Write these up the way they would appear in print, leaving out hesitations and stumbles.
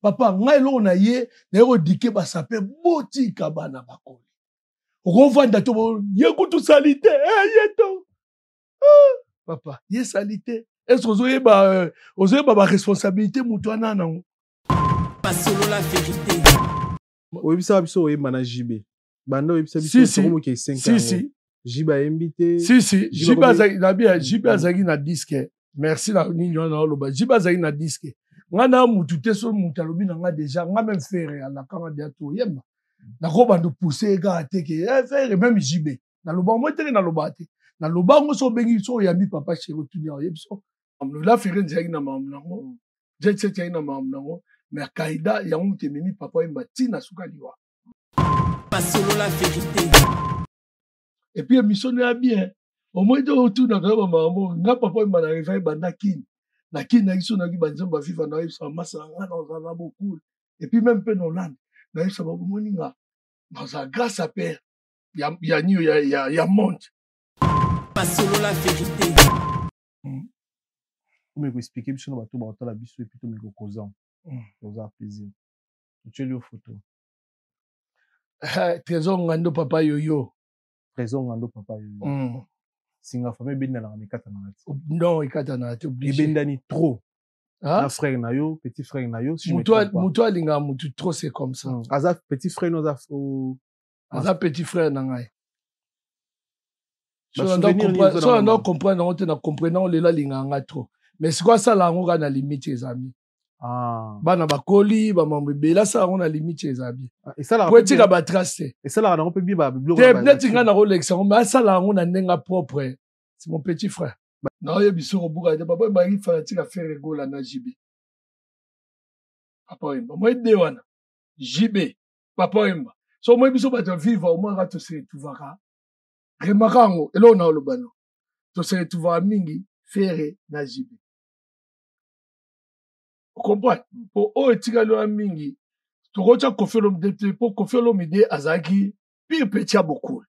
papa ngai lo na ye na yo dike ba sape boti kabana bakoli rovanda to ye kutu salite ye to papa ye salite est-ce que ozoyeba ba responsabilité mutu ana nango pas solo la vérité oyebisa biso oyeba na JB banda oyebisa biso sokomo ke 5 ans JB invité si JB azaki na bien JB azaki na disque merci na ninyo na loba JB azaki na disque ngana mutu te so mutu alobi na nga déjà nga même faire ala kanga dia to yemba na ko bando pousser ga te ke faire même JB na loba mo te na loba te na loba ngo so bengi so yambi papa chéri tunia yebso la faire nzaki na mamu nango je tete na mamu nango mais kaida ya mutu mimi papa yemba tina suka liwa pas solo la vérité et puis mission est bien au moins de autour na ba mamu nga papa yemba na réveil banda kin na kin na iso na ki banzamba viva na iso masa nga na beaucoup et puis même pe no land na iso ba moninga dans la grâce à père ya monte pas solo la vérité mais expliquer biso na bato ba otala biso et puis to miko kozam ça plaisir tu lui photo trésor ngando papa yoyo trésor ngando papa yoyo singa famille benda na mikata na ati non ikata na ati obligé bendani trop na frère na yo petit frère na yo si mutu alinga mutu trop c'est comme ça aza petit frère no aza petit frère na ngai so on doit comprendre on te na comprendre on lela linga nga trop mais c'est quoi ça là on na limite les amis bana bakoli ba mambe bela ça on a limite les amis et ça là pour tika ba trace et ça là on peut bien ba biblio peut-être nga na Rolex mais ça là on a nenga propre c'est mon petit frère non ye biso buka de papa ba ifa tika faire rigola na JB papa imba moi de wana JB papa imba so moi biso ba te vivre au moins rato se tuvaka remakango elo na olobano to se tuva mingi faire na JB comprendre pour o etika lo mingi to rocha kofelo mdete pour kofelo mide azaki pire petit beaucoup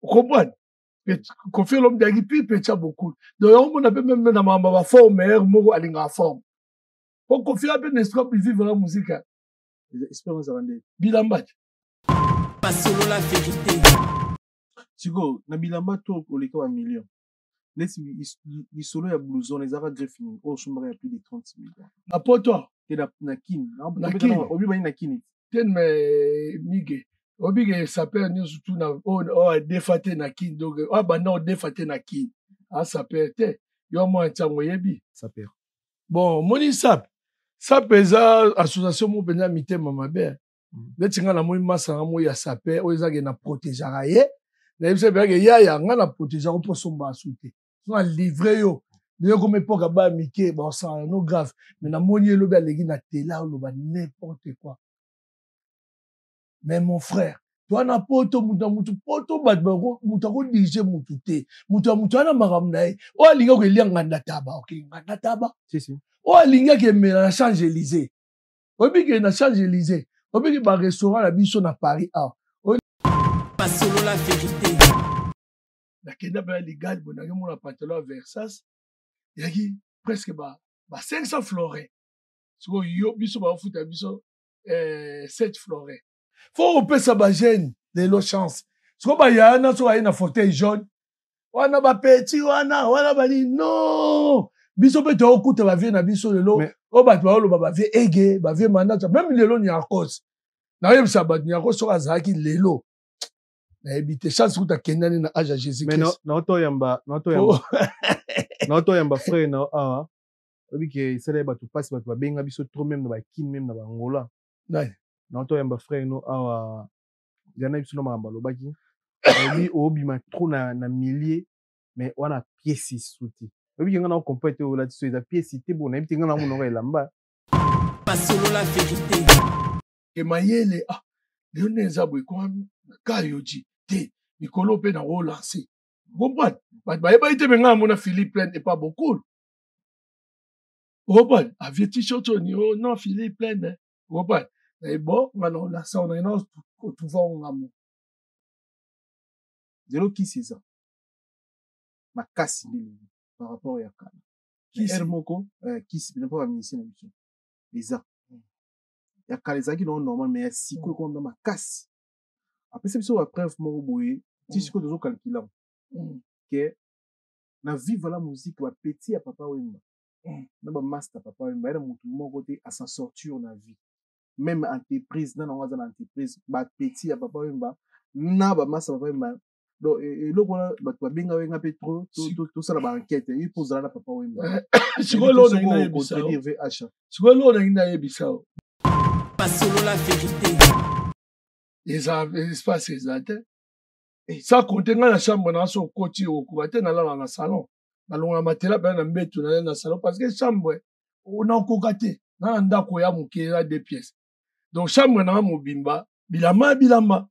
comprendre kofelo mdagi pire petit beaucoup donc on a même na mama ba forme moko alinga forme pour kofelo pe n'espère plus vivre la musique espérance avande bilamba pas solo la vérité siko na bilamba to koleka ba million les solo ya blouson les ara greffini au chumba ya plus de 30 millions na poto et na kin obi bani na kin ten me mige obi ke saper ni surtout na o defate na kin donc o bana o defate na kin a saper te yo mo ntango yebi saper bon moni sap eza association mo bena mitema mabe netinga na moi masanga mo ya saper o ezage na protéger ye na yebise beke ya nga na protéger ko posomba asute na livrer yo ne comme époque ba mike bon ça no grave mais na moni elobi aleki na tela oloba n'importe quoi mais mon frère toi na poto mutu poto bat ba mutu ko dirige mutu te mutu ana maram na ye o alinga ko elia nganda taba okay nganda taba si o alinga ke mela na Champs-Élysées obi ke na Champs-Élysées obi ke ba restaurant la biso na Paris pas solo la vérité nakenda ba legal bonaki mona pantalon Versace yaki presque ba 500 florins siko yo biso ba futa biso 7 florins faut opesa ba jeune de lo chance siko ba yana so na fauteuil jaune wana ba petit wana bali non biso pe to okuta ba vie na biso lelo o ba to lo ba vie ege ba vie manata même lelo ni akos na yebisa ba ni akos so azaki lelo na ebite chance kuta kendani na âge à Jésus Christ mais non to yamba frère na ah obi ke sala ba to passe ba to benga biso trop même na ba kin même na ba ngola non to yamba frère no ah yana biso no mamba lo baki obi ma trop na millier mais wana pièce souti obi ke ngana compete o la tiso eza pièce te bon na ebite ngana mo no elamba pas solo la vérité et mayele ah leone zabwe kwa kayoji te mikolo pe na o lancer comprendre ba ite benga mona Philippe plein et pas beaucoup comprendre avier t-shirt ni o non Philippe plein comprendre et bon maintenant la ça on a une tout va on amour zelo qui c'est ça makasi par rapport ya kana qui hermoko qui c'est bien pour la ministre na biso les ya kalezaki non normal mais ya siko ko na makasi après c'est biso preuve moko boye ti siko tozo calculer que na vivre la musique wa petit ya papa Wemba na ba master papa Wemba era mutu moko te à s'en sortir na vie même entreprise na ngwaza na entreprise ba petit ya papa Wemba na ba master papa Wemba donc eloko wana bato babenga wenga mpe trop tosala ba enquête il posera na papa Wemba sikoyo lo na ina yebisao sikoyo lo na ina yebisao Pasolola vérité. espace eza te sa konte nga na chambre na so okoti okoka te nalala na salon nalonga matela mpe na mbetu na ye na salon parce que chambre naokoka te na ndako ya moke eza 2 pièces donc chambre nanga mobimba bilamba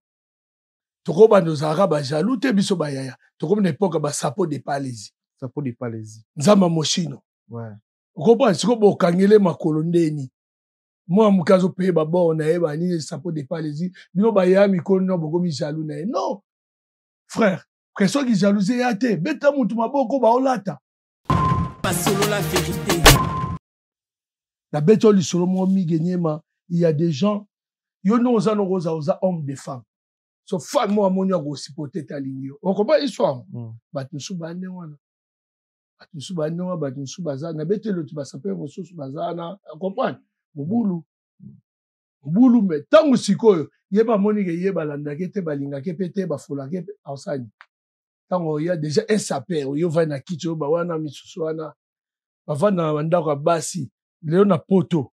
tokobanda ozalaka bajaloux te biso bayaya tokobina epoka basapo de palaisie nzamba moshino okopana siko bokangele makolo ndeni mwa moke azopeye babor na ye banini sapo de palaisie bino bayaya mikolo na bokomi jaloux na ye non frère pression ki jalousie ya te beta mutu maboko baolata Pasolola vérité. la beto lisolo mo migenyema il y a des gens yo no oza no oza homme de femme so femme mo amoni ko supporter ta ligne on comprend histoire batu subane wana batu subaza na beto le tu basape mo subazana comprendre mobulu me tangu sikoyo yeba moni ke yeba landake te balingake pete bafolake ausani tango ya déjà un sapeur yo va na kicho ba wana misusu wana bavana bandako basi leo na poto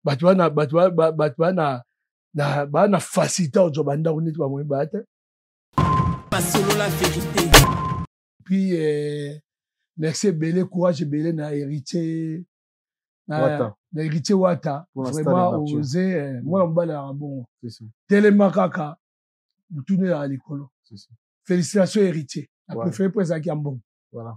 batu wana na facilité ozo bandako neti ba moyeba te Pasolola vérité. puis merci belé courage belé na héritier na héritier wata vraiment osé moi mbala bon telema kaka mutune ya likolo félicitations héritier a préféré pour Zaki Ambongo voilà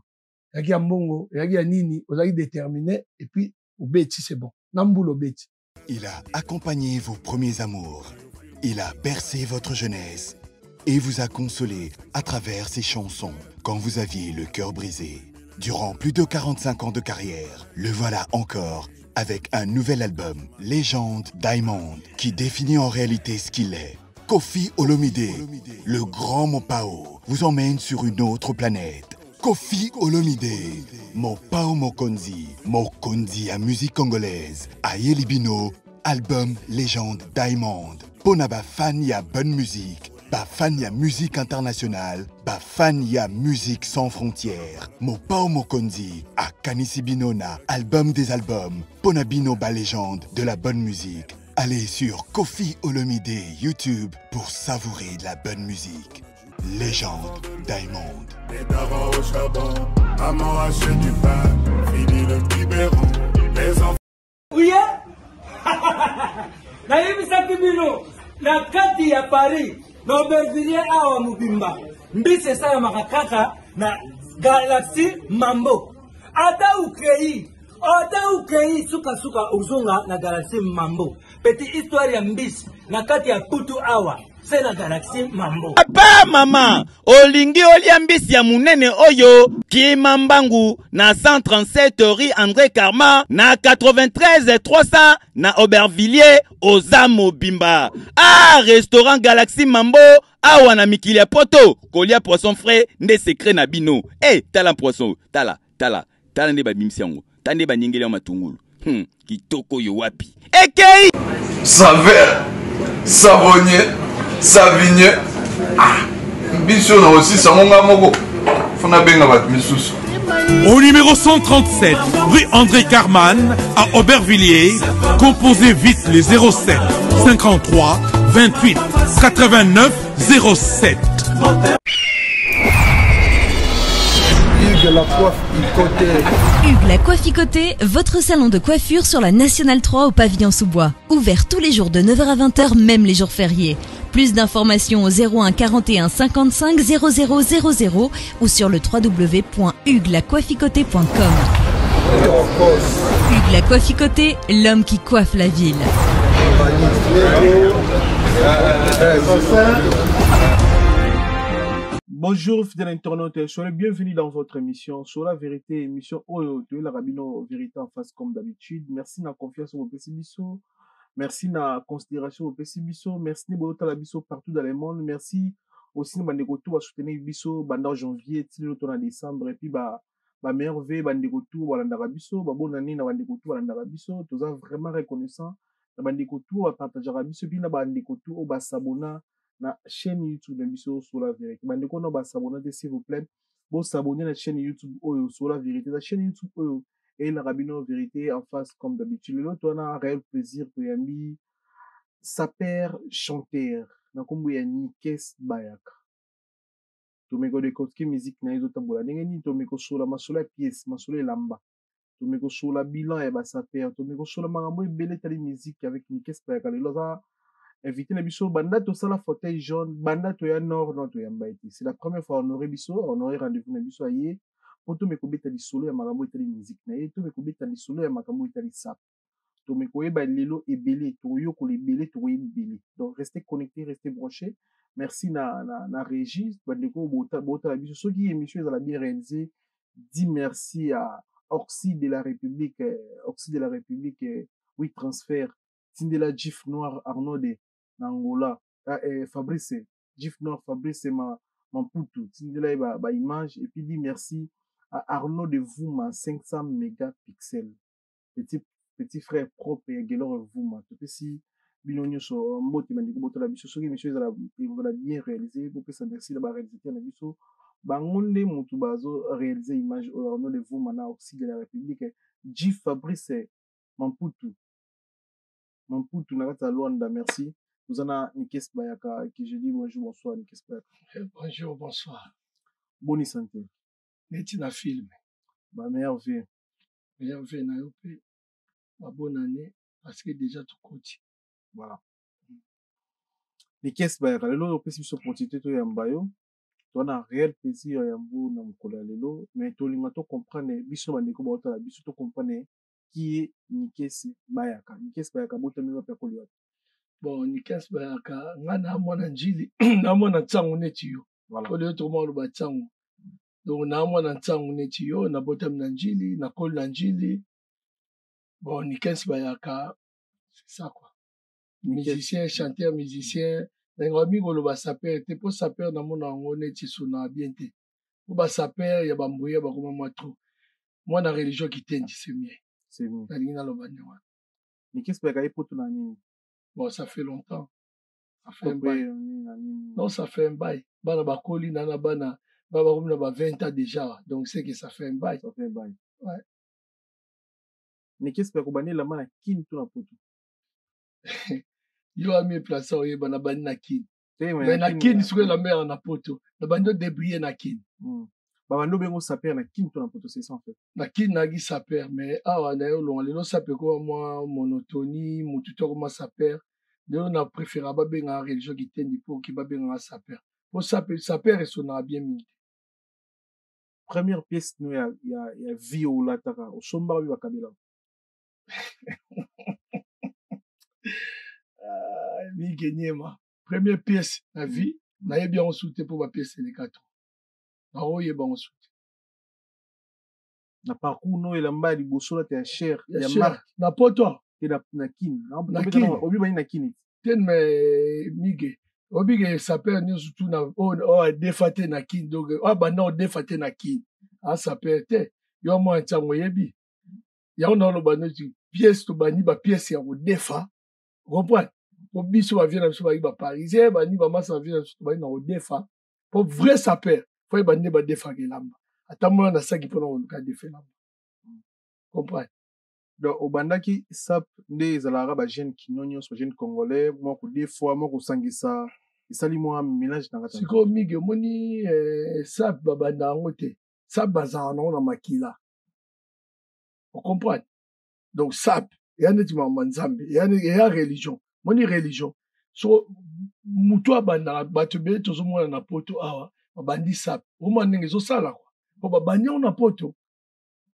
Zaki Ambongo Zaki ya nini ozaki déterminé et puis obeti c'est bon nambulo obeti. Il a accompagné vos premiers amours, il a bercé votre jeunesse et vous a consolé à travers ses chansons quand vous aviez le cœur brisé. Durant plus de 45 ans de carrière, le voilà encore avec un nouvel album, Légende Diamond, qui définit en réalité ce qu'il est. Koffi Olomide, le grand Mopao, vous emmène sur une autre planète. Koffi Olomide, Mopao Mokonzi à musique congolaise, Ayeli Bino, album Légende Diamond. Ponaba fan ya bonne musique, ba fan ya musique internationale, ba fan ya musique sans frontières. Mopao Mokonzi à Kanisi Binona, album des albums, Ponabino ba légende de la bonne musique. Allez sur Koffi Olomide YouTube pour savourer de la bonne musique. Légende Diamond. Les darons au charbon, à m'arracher du pain, fini le biberon, les enfants. Oui, naïbisa bibino, na kati ya Paris, na Aubervilliers awa mubimba, mbise sana makakaka na Galaxy Mambo. Ata ukei suka uzunga na Galaxy Mambo. Petite histoire ya mbisi, na kati ya Putu awa. C'est la Galaxy Mambo. Papa mama, olingi oliambisi ya munene oyo, Kimambangu na 137 rue André Karma na 93 300 na Aubervilliers Ozamo Bimba. Ah, restaurant Galaxy Mambo, awa na mikili ya poto, kolia poisson frais nde secret na bino. Eh, tala poisson, tala nde ba bimisi yango. Tande ba nyengele ya matungulu. Kitoko yo wapi. Ekei! Saveur, savonnier, savigne. Ah, biso na aussi sangonga moko. Fona benga bat misusu. Au numéro 137, rue André Carman, à Aubervilliers, composez vite les 07 53 28 89 07. Hugues la Coifficoté, votre salon de coiffure sur la Nationale 3 au pavillon sous-bois. Ouvert tous les jours de 9h à 20h, même les jours fériés. Plus d'informations au 01 41 55 0000 ou sur le www.huguelacoifficoté.com. Hugues la Coifficoté, l'homme qui coiffe la ville. Bonjour fidèles internautes, soyez bienvenus dans votre émission sur la vérité, émission Oyo, de la Rabino Vérité en face comme d'habitude. Merci de la confiance au Pessibiso. Merci na considération au PC Bisso. Merci ni Boyota la Bisso partout dans le monde. Merci aussi Bandeko tout à soutenir Bisso pendant janvier, en décembre. Et puis, meilleur V, Bandeko tout, Walandara Bisso, bonne année, na Bandeko tout, Walandara Bisso. Tous vraiment reconnaissant. Na Bandeko tout, à partager Bisso. Puis, na Bandeko tout, au s'abonner na chaîne YouTube de Bisso sur la vérité. Bandeko no s'abonner, s'il vous plaît. Bon, s'abonner à la chaîne YouTube sur la vérité. La chaîne YouTube et la rabino vérité en face comme d'habitude. L'autre, on a un réel plaisir pour Yambi. Saper chanteur. Na kombo ya Nikes Bayaka. Tomeko de kotki musique na izo tambola. Nengeni tomeko sola masola pièce, masola lamba. Tomeko sola bilan et saper. Tomeko sola marambo ebele tali musique avec Nikes Bayaka. Le loza invité na biso banda to sala fauteuil jaune, banda to ya nord non to ya mbaiti. C'est la première fois on aurait biso, on aurait rendez-vous na biso aye. Po tomeko beta li solo ya marambo tali musique na ye, tomeko beta li solo ya makambo tali sap. Tomeko yeba lelo ebele, toyo ko lebele, toyo ebele. Donc restez connectés, restez branchés. Merci na régie, bandeko bota la biso. Ceux qui émission à la bien réalisé, dis merci à Oxy de la République, oui transfert. Tindela Gif Noir Arnaud de Angola, Fabrice Gif Noir Fabrice Mamputu. Tindela ba image et puis dis merci à Arnaud de Vouma 500 mégapixels. Petit frère propre et Gelor Vouma. Tout si Binonio so mbote mandiko boto la biso so ki monsieur la bien réalisé pour que ça merci de ba réaliser na biso bangonde mutu bazo réaliser image au Arnaud de Vouma na aussi de la République Gif Fabrice Mamputu Nagata Luanda, merci. Nous en avons Nikes Bayaka qui je dis bonjour, bonsoir Nikes Bayaka. Bonjour, bonsoir. Bonne santé. Neti na film. Meilleur vie. Meilleur vie na yope. Bonne année parce que déjà tout côté. Voilà. Nikes Bayaka, lelo opesi biso opportunité to yambayo. Tu as un réel plaisir yambu na mukolo lelo, mais to linga to comprendre biso bandeko ba otala biso to comprendre qui est Nikes Bayaka. Nikes Bayaka, botamelo pe kolio. Bon, Nikes Bayaka, ngana mwana njili, na mwana tsangu neti yo. Voilà. Kolio to mwana ba tsangu. Donc na mwana tsangu neti yo, na botamelo njili, na kol njili. Bon, Nikes Bayaka, c'est ça quoi. Musicien, chanteur, musicien. Nengomi golo ba saper, te po saper na mwana ngo neti suna bien te. Po ba saper ya bambuye ba koma matru. Mwana religion qui tendi c'est mieux. C'est bon. Nikes Bayaka est pour tout l'année. Bon, ça fait longtemps. Ça fait un bail. Non, ça fait un bail. Bana bakoli nana bana baba comme na 20 ans déjà. Donc c'est que ça fait un bail. Ça fait un bail. Ouais. Nikes Bayaka bani la mana kin tout la poto. Yo a mis place au bana bani na kin. Mais na kin sur la mer na poto. Na bando débrouiller na kin. Babando bengo saper na kin to na poto c'est ça en fait. Na kin na gi saper mais awa na yo long lelo saper ko moi monotonie mutu to ko saper. Lelo na préféra ba benga religion qui tendi pour qui ba benga saper. Pour saper sona bien mingi. Première pièce no ya Vio Lataka au somba bi bakabela. Mi gagné ma première pièce na vie na bien on souté pour ma pièce les 4. Na oye ba on souté. Na parcours no elamba liboso la ta cher ya marque na poto et na kin na obi bani na kin ten me mige obi ge saper ni surtout na o defate na kin donc ba na defate na kin a saper te yo mo ntsango yebi ya on lo bano ti pièce to bani ba pièce ya ko defa comprendre pour biso ba vient na biso ba parisien bani ba masa vient na ba na ko defa pour vrai saper faut ba ne ba defa ke lamba ata mo na saki pour na ka defa lamba comprendre. Donc au bandaki sap nde ezalaka ba jeune kinonyo so jeune congolais moi ko des fois moi ko sangisa isali moi mélange na kata siko mige moni sap babanda ngote sap bazana na makila on comprend. Donc sap yani ti mama nzambe yani ya religion moni religion so mutu abanda bato be tozo mona na poto awa babandi sap o mona ngezo sala kwa po babanya na poto.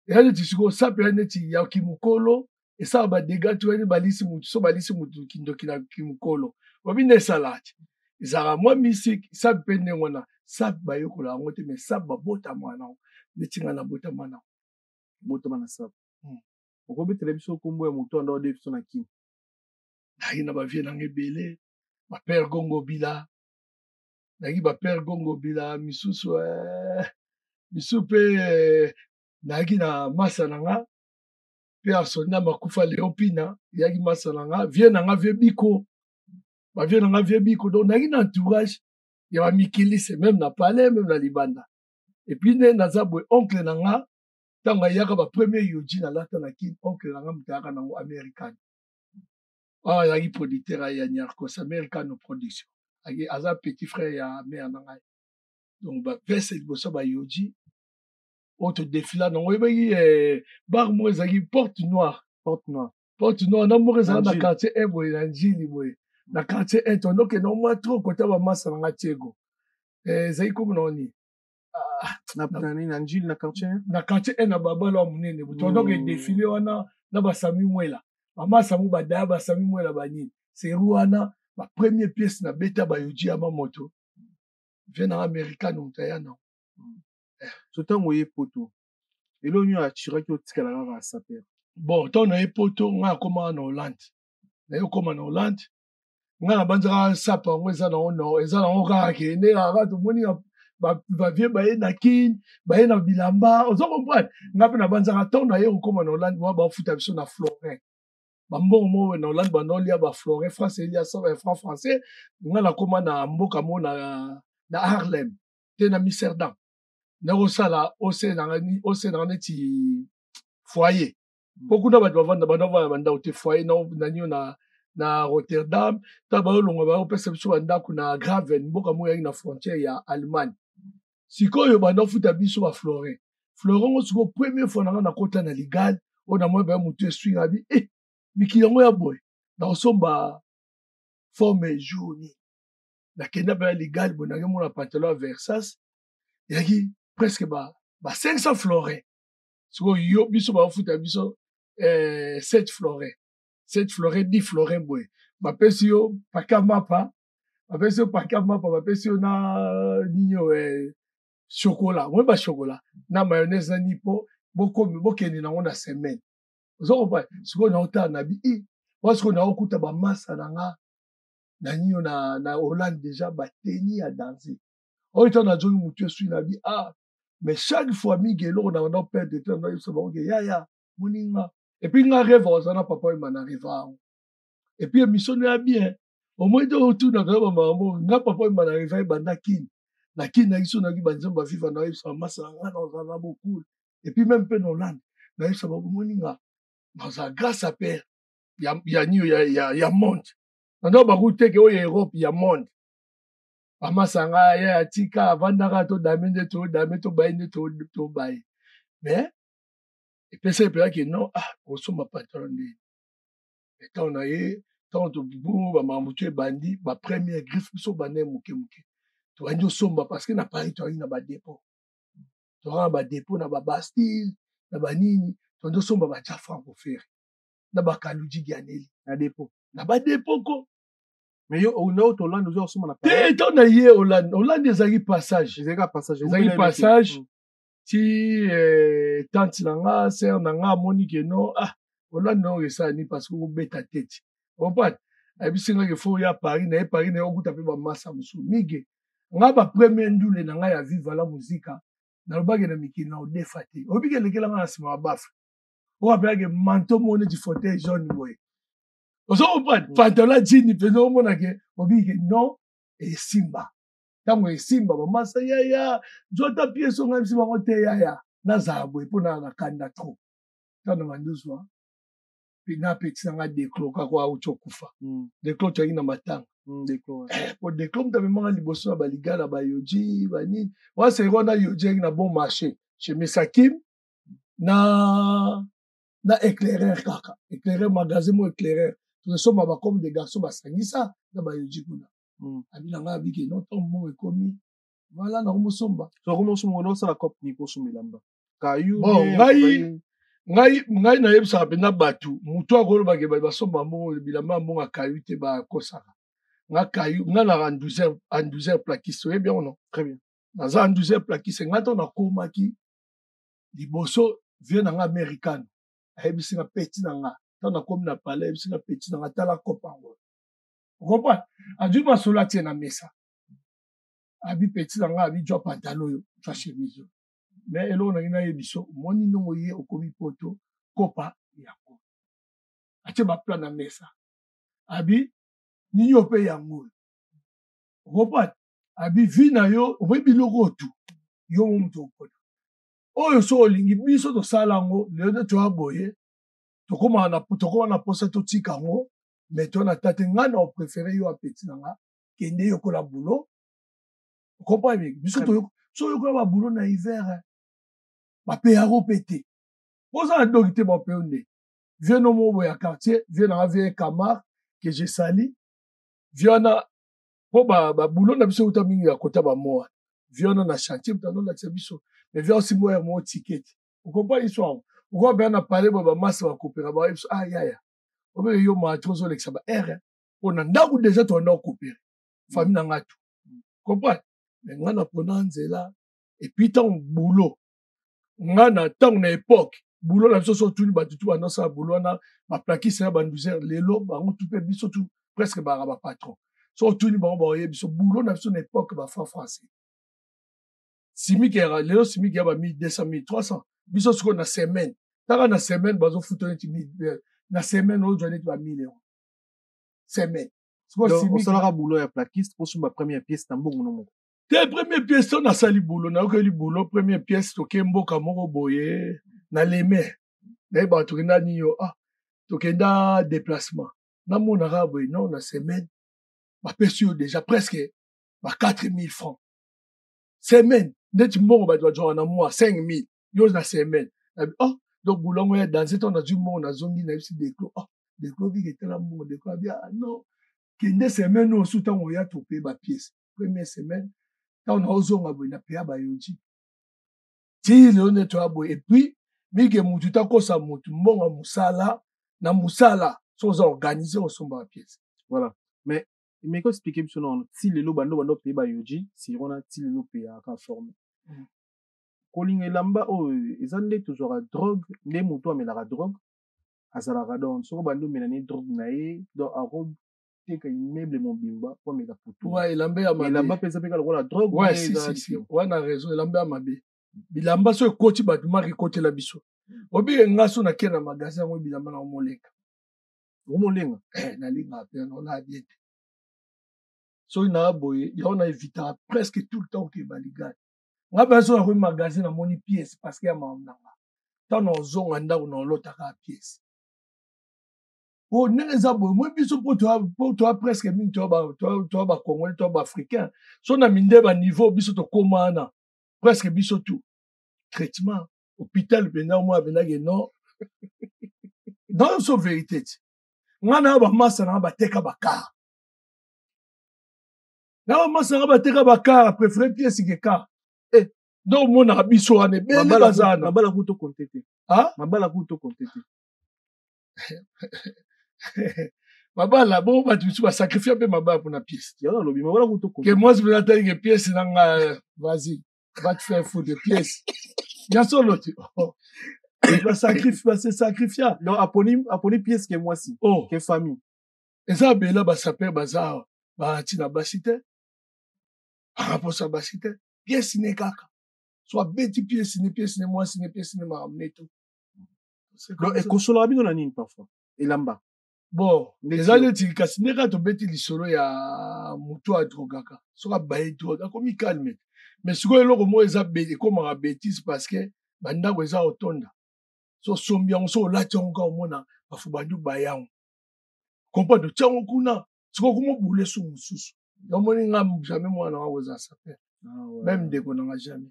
Yani tisiko sape yani ti ya kimukolo esa ba dega tu yani balisi mutu so balisi mutu kindoki na kimukolo wabinde salati izara mwa misik sape pende ngona sape bayokola ngote me sape babota mwana netinga na bota mana sape okobi television kombo ya mutu ando de so na kin na ba vie na ngebele ba père Gongo Bila nagi ba père Gongo Bila misusu misupe nagi na masa nanga pe asona makufa Leopina yagi masa nanga vie nanga vie biko ba vie nanga vie biko donc nagi na entourage ya ba mikilise même na palais même na libanda et puis ne nazabwe oncle nanga tanga yaka ba premier yoji na lata na kin oncle nanga mutaka nango américain ah yagi producteur ya Nyarkos American production agi aza petit frère ya mère nanga donc ba verse liboso ba yoji autre défila nango yebaki bar mo ezaki porte noire na mo ezala na quartier eboye na njili boye na quartier etondo ke no mwa trop kota ba masa nanga tiego ezaki comme noni na njili na quartier na babalo wa munene butondo ke défilé wana na basami mwela mama samu badaya basami mwela banini c'est wana ba première pièce na beta ba yoji ama moto vient na américain ontaya non sotango ye poto elo nyo atiraki otikala kaka saper bon tant na ye poto nga koma na Hollande na yo koma na Hollande nga na banzaka sapa ngo eza na ono eza na kaka kende kaka tomoni ba vie baye na kin baye na bilamba ozo comprendre nga pe na banzaka tant na ye okoma na Hollande ba futa biso na Florin bambongo mo na Hollande banolia ba Florin français elia ça franc français nga na koma na mboka mo na Harlem te na Amsterdam nakosala osena neti foyer beaucoup na bato bavanda bandako te foyer na nio na Rotterdam ta baolonga baopesa biso bandako na Graven mboka mo yaki na frontière ya Allemagne sikoyo bandofuta biso ba Florin ngo siko première fois nanga nakota na ligal oyo na moyo ba mutu eswinga bi mikili yango ya boye nakosomba forme jaune nakenda ba ligal bo nange mona pantalon ya Versace yaki presque ba 500 florin siko yo biso bafuta biso 7 florin 10 florin boye bapesi yo pakamapa bapesi yo na ninyo chocolat moi ba chocolat na mayonnaise na nipo bokende nango na semaine ozokopa siko na otala na bi wasiko na okuta bamasa nanga na ninyo na Hollande déjà bateni ya danser oyo to na zongi mutu esui na bi mais chaque fois migelo na wana perdre de temps na yo soba oke ya moninga et puis nga rêve ozana papa e mana rêve et puis émission ya bien au moins de retour na ba mambo nga papa e mana rêve banda kin na kiso na ki banzamba viva na yo sa masa nga na ozana beaucoup et puis même pe no land na yo soba moninga dans sa grâce à père ya niyo ya monde na ba route ke o Europe ya monde amasanga ya atika avandaka to dame to baye to baye mais epesa epelaki non osomba patron nde etant na ye tant to bubu bamamutu ebandi ba première griffe biso bane moke tobandi osomba parce que na Paris toyaki na badépôt toyaka na badépôt na babastille na banini tondi osomba batia franco fere na bakaluji gianeli na dépôt na badépôt ko mais yo on a to Hollande ozo soma na Paris te to na ye Hollande ezaki passage ti tante nanga sœur nanga amoni ke no Hollande no resani parce que obeta tete comprendre abisinga ke fo ya Paris na okuta pe ba masa musu mige nga ba premier ndule nanga ya vivre la muzika na lobage na mikili na odefate obike lekela nga na sima bafa o apelake manteau mone du fauteuil jaune boy ozo comprendre pantalon jean pe no mona ke obike non esimba tango esimba bamasa ya jota pièce nga msi bango te ya na zabo epona na kanda trop tano manduzwa pina petit nga déclo kakwa uchokufa déclo tyangi na matanga déclo po déclo mta memanga liboso na baligala ba yoji banini wa se rona yoji na bon marché chez Mesakim na éclaireur kaka éclaireur magasin mo éclaireur to soma ba comme des garçons basangisa na ba yoji kuna abina nga biki no to mo ekomi voilà na musomba so ko musomba no sala cop ni ko sumilamba kayu ngai na yebisa pe na batu mutu akoloba ke basomba mo bilamba mo kayu te ba kosaka nga kayu nga na en 12h plaquiste oui bien non très bien na za en 12h plaquiste nga to na komaki liboso vie na nga américain ayebisi nga petit na nga to na komi na palais ayebisi nga petit na nga tala kopango Vous comprenez? A dû ma solo tienne à messa. Abi petit dans abi job pantalon, tu as chemise. Mais elle on a une émission, moni non oye au komi poto, kopa yako. A tu ma plan à messa. Abi ni yo pe yango. Vous comprenez? Abi vina yo, oui biloko tout. Yo mto poto. Oyo so olingi biso to sala ngo, le to aboye. Tokoma na posa to tika ngo. Mais toi, na tate ngana o préféré yo a petit nanga kende yo kola boulot. Vous comprenez? Biso to so yo kola boulot na hiver. Ba pe yaro pété. Posa na dokité ba pe onde. Viens no mo ya quartier, viens na vie Camar que j'ai sali. Viens na po ba boulot na biso uta mingi ya kota ba moa. Viens na chantier mtano na biso. Mais viens aussi mo ya mo ticket. Vous comprenez histoire? Vous voyez bien na parler ba massa ba coopérer ba ah ya. Obe yo ma trozo l'exaba R on a ndaku déjà to na couper famille na ngatu comprendre mais ngana pona nzela et puis tant boulot ngana tant na époque boulot la biso so tout ba tout ba sa boulot na ba plaquiste na ba nduzer lelo ba on tout biso tout presque ba patron so tout ba ba biso boulot na biso na époque ba français simiki era lelo simiki ya ba 1200 1300 biso siko na semaine taka na semaine bazo futo na semaine au journée de 1000 €. Semaine. On s'en boulot ya plaquiste pour ma première pièce tambongo non. Tes première pièce on a sali boulot na ko li boulot première pièce to kemboka moko boye na leme. Na ba to kenda ni yo to kenda déplacement. Na mona ra boye non na semaine. Ba pesi déjà presque ba 4000 francs. Semaine, net moko ba doit na mois 5000 yo na semaine. Donc, boulot, dans ce temps, on a du monde, on a zongi, on a aussi des clos. Des clos qui étaient là, des clos, bien, non. Kende semaine, nous, sous temps, on y a topé ma pièce. Première semaine, quand on a osé, on a payé à Bayoji. Et puis, mike mututa kosa mutu, mbonga musala, na musala, sont organisés au sombre à pièce. Voilà. Mais quand expliquer, si les lots, bando, payé Bayoji, si on a, si les lots, payé à forme. Kolinga lamba ezande toujours à drogue ne moto amelaka drogue azalaka donc soko bando menani drogue na ye donc arobe teka immeuble mobimba po mela putu ouais elamba ya mabe elamba pesa peka la drogue ouais si ouais na raison elamba ya mabe bilamba so ekoti bato maki ekoti la biso obi ngaso na kena magasin mo bilamba na molenga nalinga pe no la diete so ina boye ya na éviter presque tout le temps que baligane nga beso na ko magasin na moni pièce parce que ya maunanga tant ozonga ndako na lotaka pièce o neza boye moi biso po toi presque mingi toi ba congolais toi ba africain so na minde ba niveau biso to komana presque biso tout traitement hôpital bena moi bena que non dans sa vérité nga na ba massa na ba teka ba car na massa na ba teka ba car préféré pièce que car donc mon abiso ane bele bazana mabala kuto kontete mabala kuto kontete mabala bon ba tu vas sacrifier peu mabala pour na pièce ya lobi mabala kuto kontete que moi je vais attendre que pièce nanga vas-y va te faire foutre de pièce ya solo tu va sacrifier c'est sacrifier non aponi pièce que moi si que famille et ça bela ba saper bazar ba tina basite pour ça basite pièce ne kaka soit bêti pièce ne moi si ne pièce ne m'a ramené tout donc et consola bino na nini parfois elamba bon les années tikasi ne ka to bêti lisolo ya mutu a drogaka soka baye droga comme calme mais siko eloko mo eza bêti comme la bêtise parce que banda ko eza otonda so sombiango so lati onka omona bafu bandu bayango comprendre tiango kuna siko kuma boule sou mususu yomoni nga jamais moi na wa za saper même de qu'on n'a jamais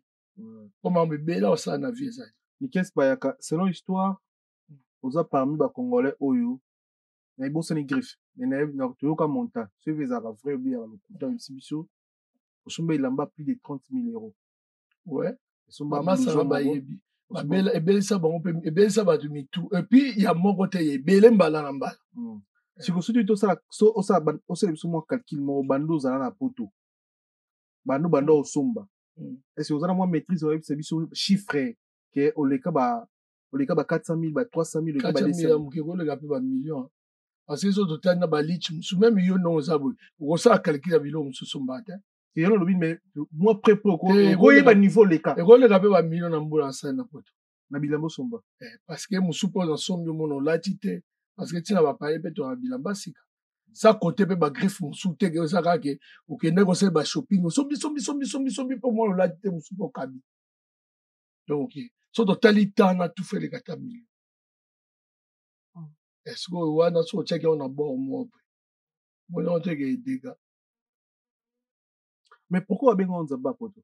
comment bébé là ça na vie ça ni qu'est-ce pas selon histoire oza parmi ba congolais oyo na ibosa ni griffe mais na toyoka monta ce vezaka vrai bien le couteau exhibition osomba ilamba plus de 30 000 €. Ouais somba massa ba yebi babela ebelisa bango pe ebelisa ba dumi tout et puis il y a mon côté ebele mbala na mbala siko soki tosala so osala biso mwa calcul mo bando ozala na poto bando osomba est-ce que ozala mwa maîtrise oyebisa biso chiffre ke oleka ba 400 000 ba 300 000 oleka ba 200 000 mukeko oleka pe ba million parce que so totali na balich musu même yo non zabwe okosa calcul ya bilo mususu mbata et on lobi mais moi près pour ko ba niveau les cas et ko le ka pe ba million na mbula nsana na poto na bilamba somba parce que musu po na sombi mono latite parce que tina ba paye pe to na bilamba sika ça côté pe ba griffe musu te ke ça ka ke okende ko se ba shopping sombi pour moi latite musu po kabi donc so totali tana tout fait les 4 millions. Est-ce que wana so check on a bon mot moi on te que dégâts mais pourquoi ben on Nzamba poto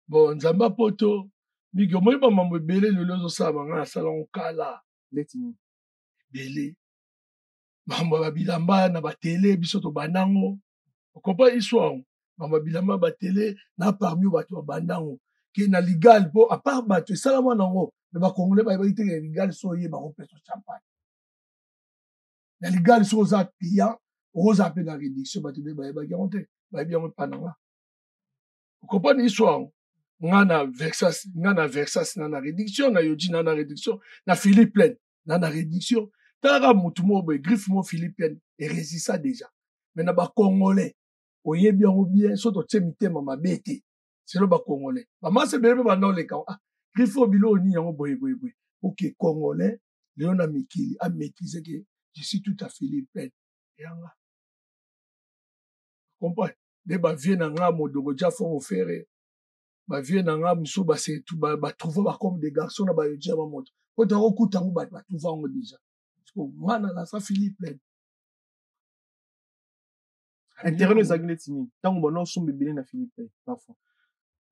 bon Nzamba poto migo moi ba mambo belé le lozo sa banga salon kala letini belé mambo ba bilamba na ba télé biso to banango okopa histoire mambo bilamba ba télé na parmi bato ba banango qui na légal po à part bato sala mwana ngo mais ba congolais ba ite légal so ye ba repeso champagne na légal so za pia rosa pe na réduction ba te ba garantie ba bien pananga comprendre histoire ngana Versas na réduction na Yoji na réduction na Philippe Plein na réduction tara mutu mo be griffe mo Philippe Plein et résista déjà mais na ba congolais oye bien so to tsemite mama bete c'est le ba congolais ba ma se bebe ba non les ka griffe bilo ni yango boye OK congolais Léona Mikili a maîtrisé que je suis tout à Philippe Plein yanga comprends de ba vie na nga modongo ja fo ofere ba vie na nga musu ba se tout ba trouver ba comme des garçons na ba yoja ba moto ko ta okuta ngo ba trouver ngo déjà parce que mana la sa Philippe Plein intérêt za gletini tango bono sombe bilé na Philippe Plein parfois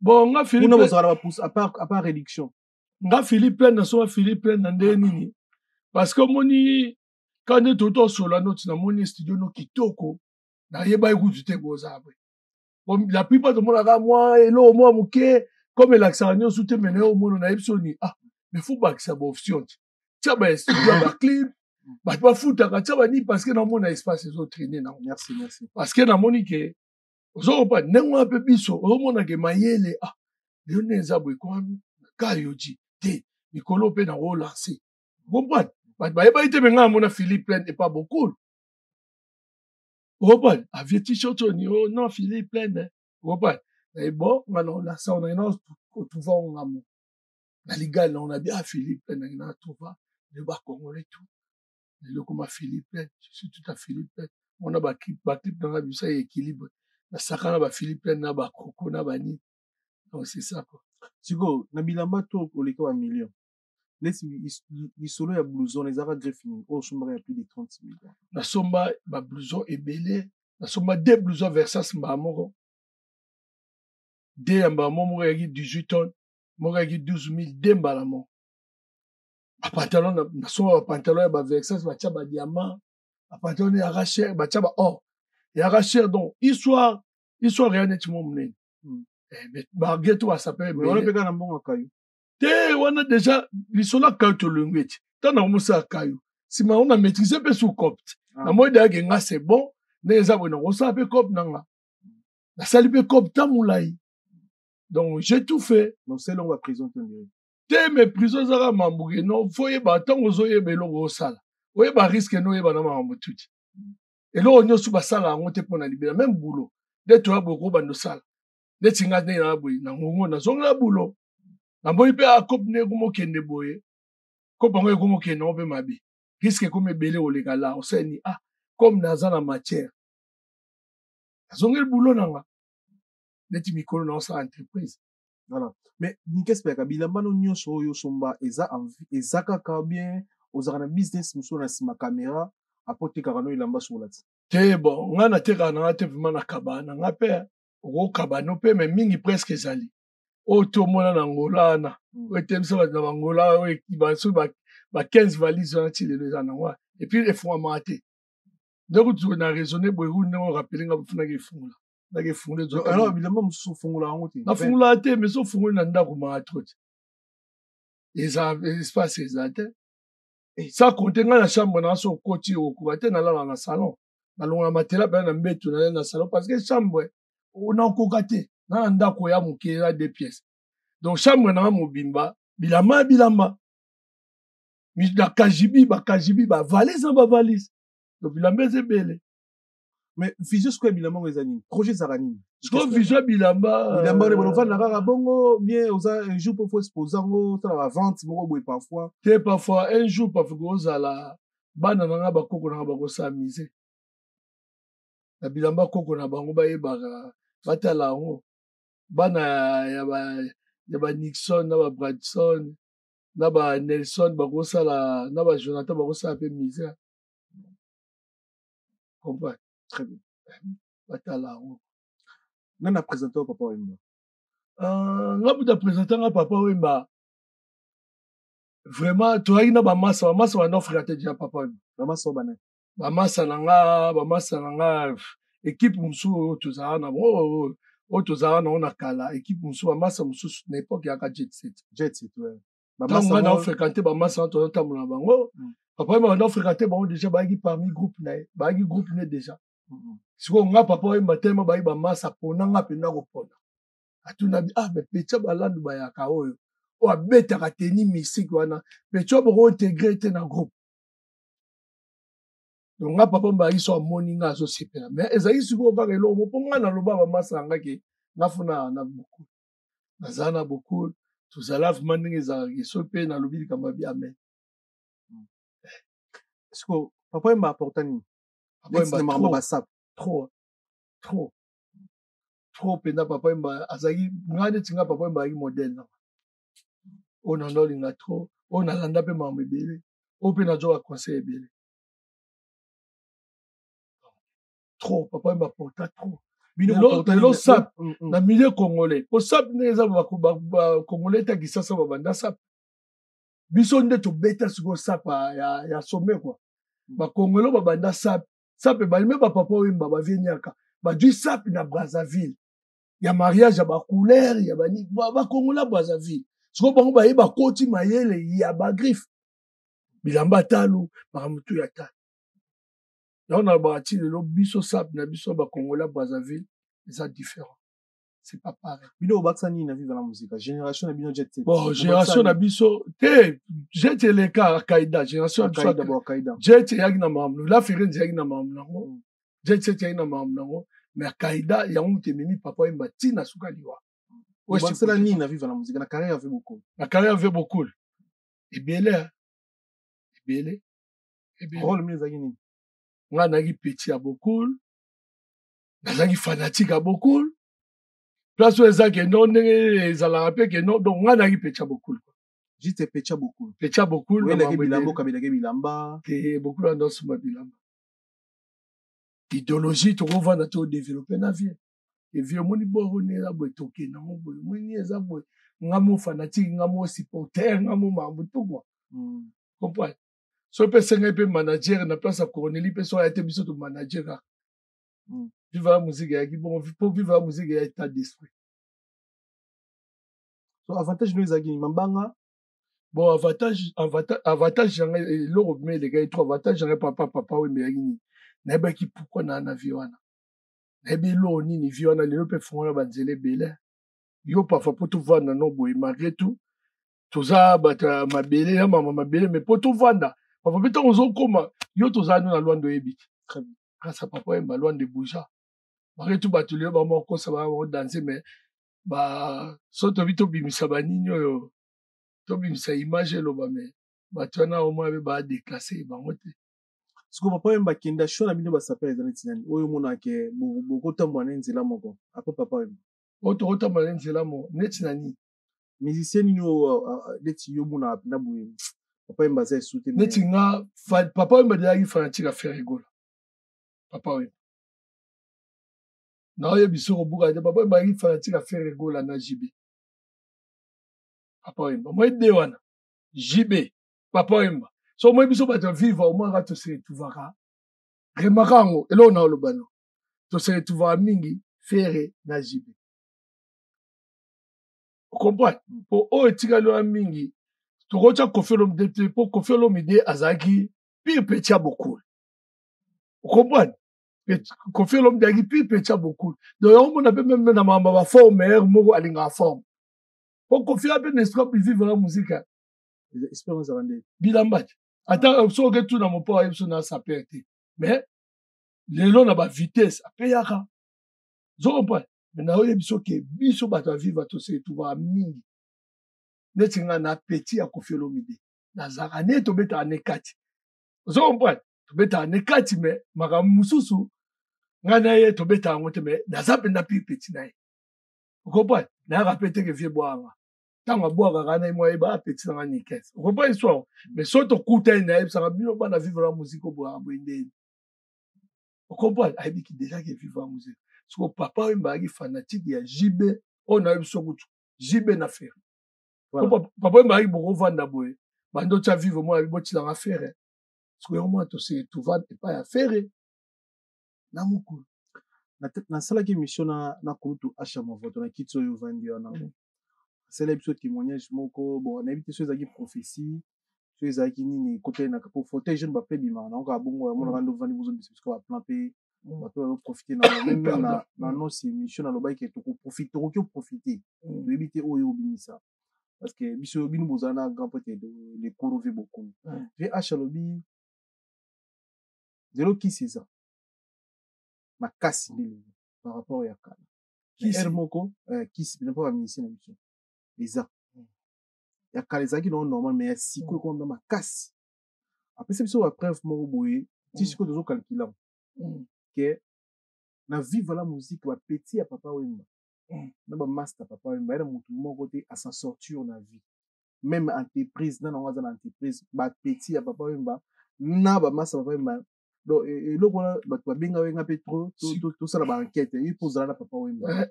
bon nga Philippe Plein on va pousse à part réduction nga Philippe Plein na so Philippe Plein na nini parce que moni quand on toto solo notre na moni studio no kitoko na yeba ikutu te boza après bon la plupart de monde là moi et là moi muke comme l'accent sous te mener au monde na epsoni mais faut pas que ça option tia ba studio ba clip ba futa ka tia ba ni parce que na monde espace zo traîner na merci parce que na moni ke ozo pas nengo un peu biso o mona ke mayele leone zabwe kwa ka yoji te mikolo pe na o lancer comprendre ba ite benga mona Philippe Plein et pas beaucoup. Robert, avait t-shirt non Philippe Plein Robert et bon maintenant là ça on a une trouver on a la légal on a bien Philippe Plein on a trouvé le bas congolais tout le comme Philippe Plein je suis tout à Philippe Plein on a ba clip dans la ça équilibre la sakana ba Philippe Plein na ba koko na bani donc c'est ça quoi siko na bilamba to pour les 3 millions les solo ya blouson les ara greffini au sombre ya plus de 30 millions na somba ba blouson ebelé na somba deux blousons Versas mbamoko deux mbamoko ya 18 tonnes moko ya 12 000 dembala mo ba pantalon na somba ba pantalon ya ba Versas ba tia ba diamant ba pantalon ya racher ba tia ba or ya racher donc histoire rien net mo mnen mais ba geto va s'appeler mais on peut quand même bon kayo te wana déjà lisola kayo to lengweti tana musa kayo si ma on a maîtrisé pe sous copte na moi da nga c'est bon neza bona on sa pe copte nanga la sali pe copte tamulai donc j'ai tout fait donc c'est long la prison te mes prisons zara mambuke non foye ba tango zo ye belo go sala oye ba risque no ye ba na mambo tuti et là on yosu ba sala on te pona libérer même boulot de toi beaucoup ba no sala de tinga ne na boy na ngongo na zonga boulot na boy pe a cop ne gumo kende boye ko bango gumo kende on pe mabe risque comme belé o legala o seni comme naza na matière zonga boulot nanga neti mikolo na sa entreprise voilà mais ni qu'est-ce que kabila mbano nyonso oyo somba eza kaka bien ozaka na business muso na sima caméra apote kakano ilamba sur la te bon nga na teka na te vraiment na kabana nga pe o kabano pe mais mingi presque ezali o to mona na ngola na o temsa ba na ngola o ba so ba 15 valises na ti les ana wa et puis les fonds maté donc tu na raisonner boy ou na rappeler nga funa ke fungula na ke fungule zo alors évidemment muso fungula ngote na fungula te mais so fungula na ndako ma trop eza espace exact et ça compte nga na chambre na so koti o ko te na la na salon na longa matela ba na mbeto na salon parce que chambre on a ko gâté na ndako ya muke ya 2 pièces donc chambre na mobimba bilama mi da kajibi ba valise donc bilamba eza ebele. Mais vision sikoyo bilamba ngo eza nini? Projet ezalaka nini? Sikoyo vision bilamba bilamba ovanda kaka bongo bien oza un jour parfois exposer ngo osala bavente moko boye parfois te parfois un jour parfois ozala bana na nga bakoko na nga bakosala mise na bilamba koko na bango bayebaka batala yango bana ya ba Nixon na ba Bradson na ba Nelson bakosala na ba Jonathan bakosala pe mise. Comprends? Très bien. Batala yango. Nana présenté Papa Wemba. Nga buta présenté nga Papa Wemba. Vraiment, tu as une bamassa va non frère déjà Papa Wemba. Bamassa bana. Bamassa nanga équipe musu tozana bon tozana on a kala équipe musu bamassa musu n'époque ya ka jet set. Jet set ouais. Bamassa na fréquenté bamassa to tamuna bango. Papa Wemba na fréquenté bango déjà ba parmi groupe na ba groupe né déjà. Siko nga Papa Wemba tellement ba bamassa pona nga pena ko pona. Atuna bi mais pecha balandu ba ya ka oyo. O abeta ka teni musique wana pecha bo intégrer te na groupe. Donc nga Papa Wemba iso amoni nga zo sepela mais ezali siko ka elo mo ponga na loba bamassa nga ke nga funa na beaucoup. Nazana beaucoup tozala vraiment ndenge za so pe na lobi kamba bi amen. Siko Papa Wemba apporta nini? Papa Wemba trop pena Papa Wemba azali ngane tinga Papa Wemba yi modèle na. On en olinga trop, on a landa pe mambe bele, on pe na jo conseil bele. Trop Papa Wemba porta trop. Bino sap na milieu congolais. Pour sap neza ba congolais ta kisasa ba banda sap. Biso nde to beta siko sap ya sommet quoi. Ba congolais ba banda sap pe ba même ba Papa Wemba ba vieniaka. Ba du sap na Brazzaville. Ya mariage ya ba couleur ya ba ni ba congolais Brazzaville. Siko bango ba yeba koti mayele ya ba griffe. Bilamba talu ba mutu ya talu. Là on a bâti le biso sap na biso ba congolais Brazzaville, c'est différent. C'est pas pareil. Bino baksani na vivre la musique. Génération na bino jet set. Bon, génération na biso te jet le ka Kaida, génération na Kaida bo Kaida. Jet yagi na mamno, la firenze yagi na mamno. Jet set yagi na mamno, mais Kaida ya mute mimi Papa Wemba tina suka liwa. Ouais, c'est la ni na vivre la musique. La carrière avait beaucoup. La carrière avait beaucoup. Et bien Rôle mais zagini. Nga nagi petit à beaucoup. Nagi fanatique à beaucoup. Place où ezak non ezala pe que non donc nga nagi petit à beaucoup. Juste petit à beaucoup. Petit à beaucoup. Oui, la bilamba kabila bilamba. Et beaucoup là dans ce bilamba. Idéologie to revendre to développer na vie. Et vieux moni bo ne la bo toke na mo bo moni eza bo nga mo fanatique nga mo supporter nga mo mambo to quoi. Comprends? So pe senga pe manager na place à Cornelie pe so a été biso to manager. Viva la musique ya ki bon pour vivre la musique ya état d'esprit. So avantage nous ezaki mambanga. Bon avantage l'Europe mais les gars trois avantage papa oui mais yini. Na ba ki pourquoi na vie wana. Na be lo nini vie wana le pe fona banzele bele. Yo parfois pour tout vendre non boy malgré tout. Toza bata mabele ya mama mabele mais pour tout vendre. Papa peut on koma yo toza no na Luando ebiki. Très bien. Grâce à Papa Wemba Luando bouja. Malgré tout batulé ba moko ça va danser mais ba so to vito bimisa ba ninyo yo. To bimisa image lo ba mais batwana au moins ba déclasser bango te. Siko Papa Wemba kenda show na bino ba sapela ezana tinani. Oyo mona ke boko tambo na nzela moko. Après Papa Wemba. Oto tambo na nzela mo netinani. Musicien nino leti yo mona na boye. Papa Wemba za soutenir. Netinga Papa Wemba de fanatique à faire rigoler. Papa Wemba. Na oye biso buka de Papa Wemba fanatique à faire rigoler na JB. Papa Wemba. Moi de wana. JB. Papa Wemba. So moi biso ba vivre au moins to se tuvaka. Remakango elo na olobano. To se tuva mingi faire na JB. Vous comprenez? Pour eux tika lo mingi. To rocha kofelo mdete pour kofelo mide azaki pire petit à beaucoup. Vous comprenez? Kofelo mdagi pire petit à beaucoup. Donc on a même na mama ba forme mo alinga forme. Pour kofelo pe n'espère plus vivre la musique. Espérons avant de bilamba. Attends, so que tout dans mon père, il na sa perte. mais lelo na ba vitesse apeyaka zo comprendre mais na oye biso ke biso bato vivre to se tuva mingi neti nga na petit ya Koffi Olomide nazaka ne to beta anekati zo comprendre to beta anekati mais maka mususu nga na ye to beta ngote mais naza penda pi petit na ye comprendre na rapete ke vie boanga tanga boanga kana moi ba petit na nikes comprendre histoire mais soto kuta na ye ça bino bana vivre la musique au boanga boindeni comprendre aibi ki déjà que vivre la musique so papa wemba ki fanatique ya JB on a eu sokutu JB na faire papa wemba ki boko vanda boye bando tsa vivre moi boti la affaire so yo moi to se tout va pas affaire na mukulu na sala ki mission na kulutu acha mavoto na kitso yo vandi ona c'est l'épisode témoignage moko bon na habité choses qui prophétie choses qui nini côté na pour fauteuil jeune ba pe bima na ka bongo mo na ndo vandi bozo biso ko plan pe ba pe profiter na même na non c'est mission na loba ki to profiter ko profiter de éviter oyo bimisa parce que biso binu bozana grand peut-être les corrover beaucoup j'ai acha lobi de lo qui c'est ça makasi par rapport à kala qui moko qui c'est pas pas ministre na mission les a ya kala ezaki non normal mais siko ko na makasi après c'est biso ba preuve moko boye ti siko tozo calculer que na vivre la musique ba petit ya papa wemba na ba master papa wemba era mutu moko te à s'en sortir na vie même entreprise na ngaza na entreprise ba petit ya papa wemba na ba master papa wemba donc eloko wana bato babenga wenga mpe trop tosala baenquête ye mpozala na papa wemba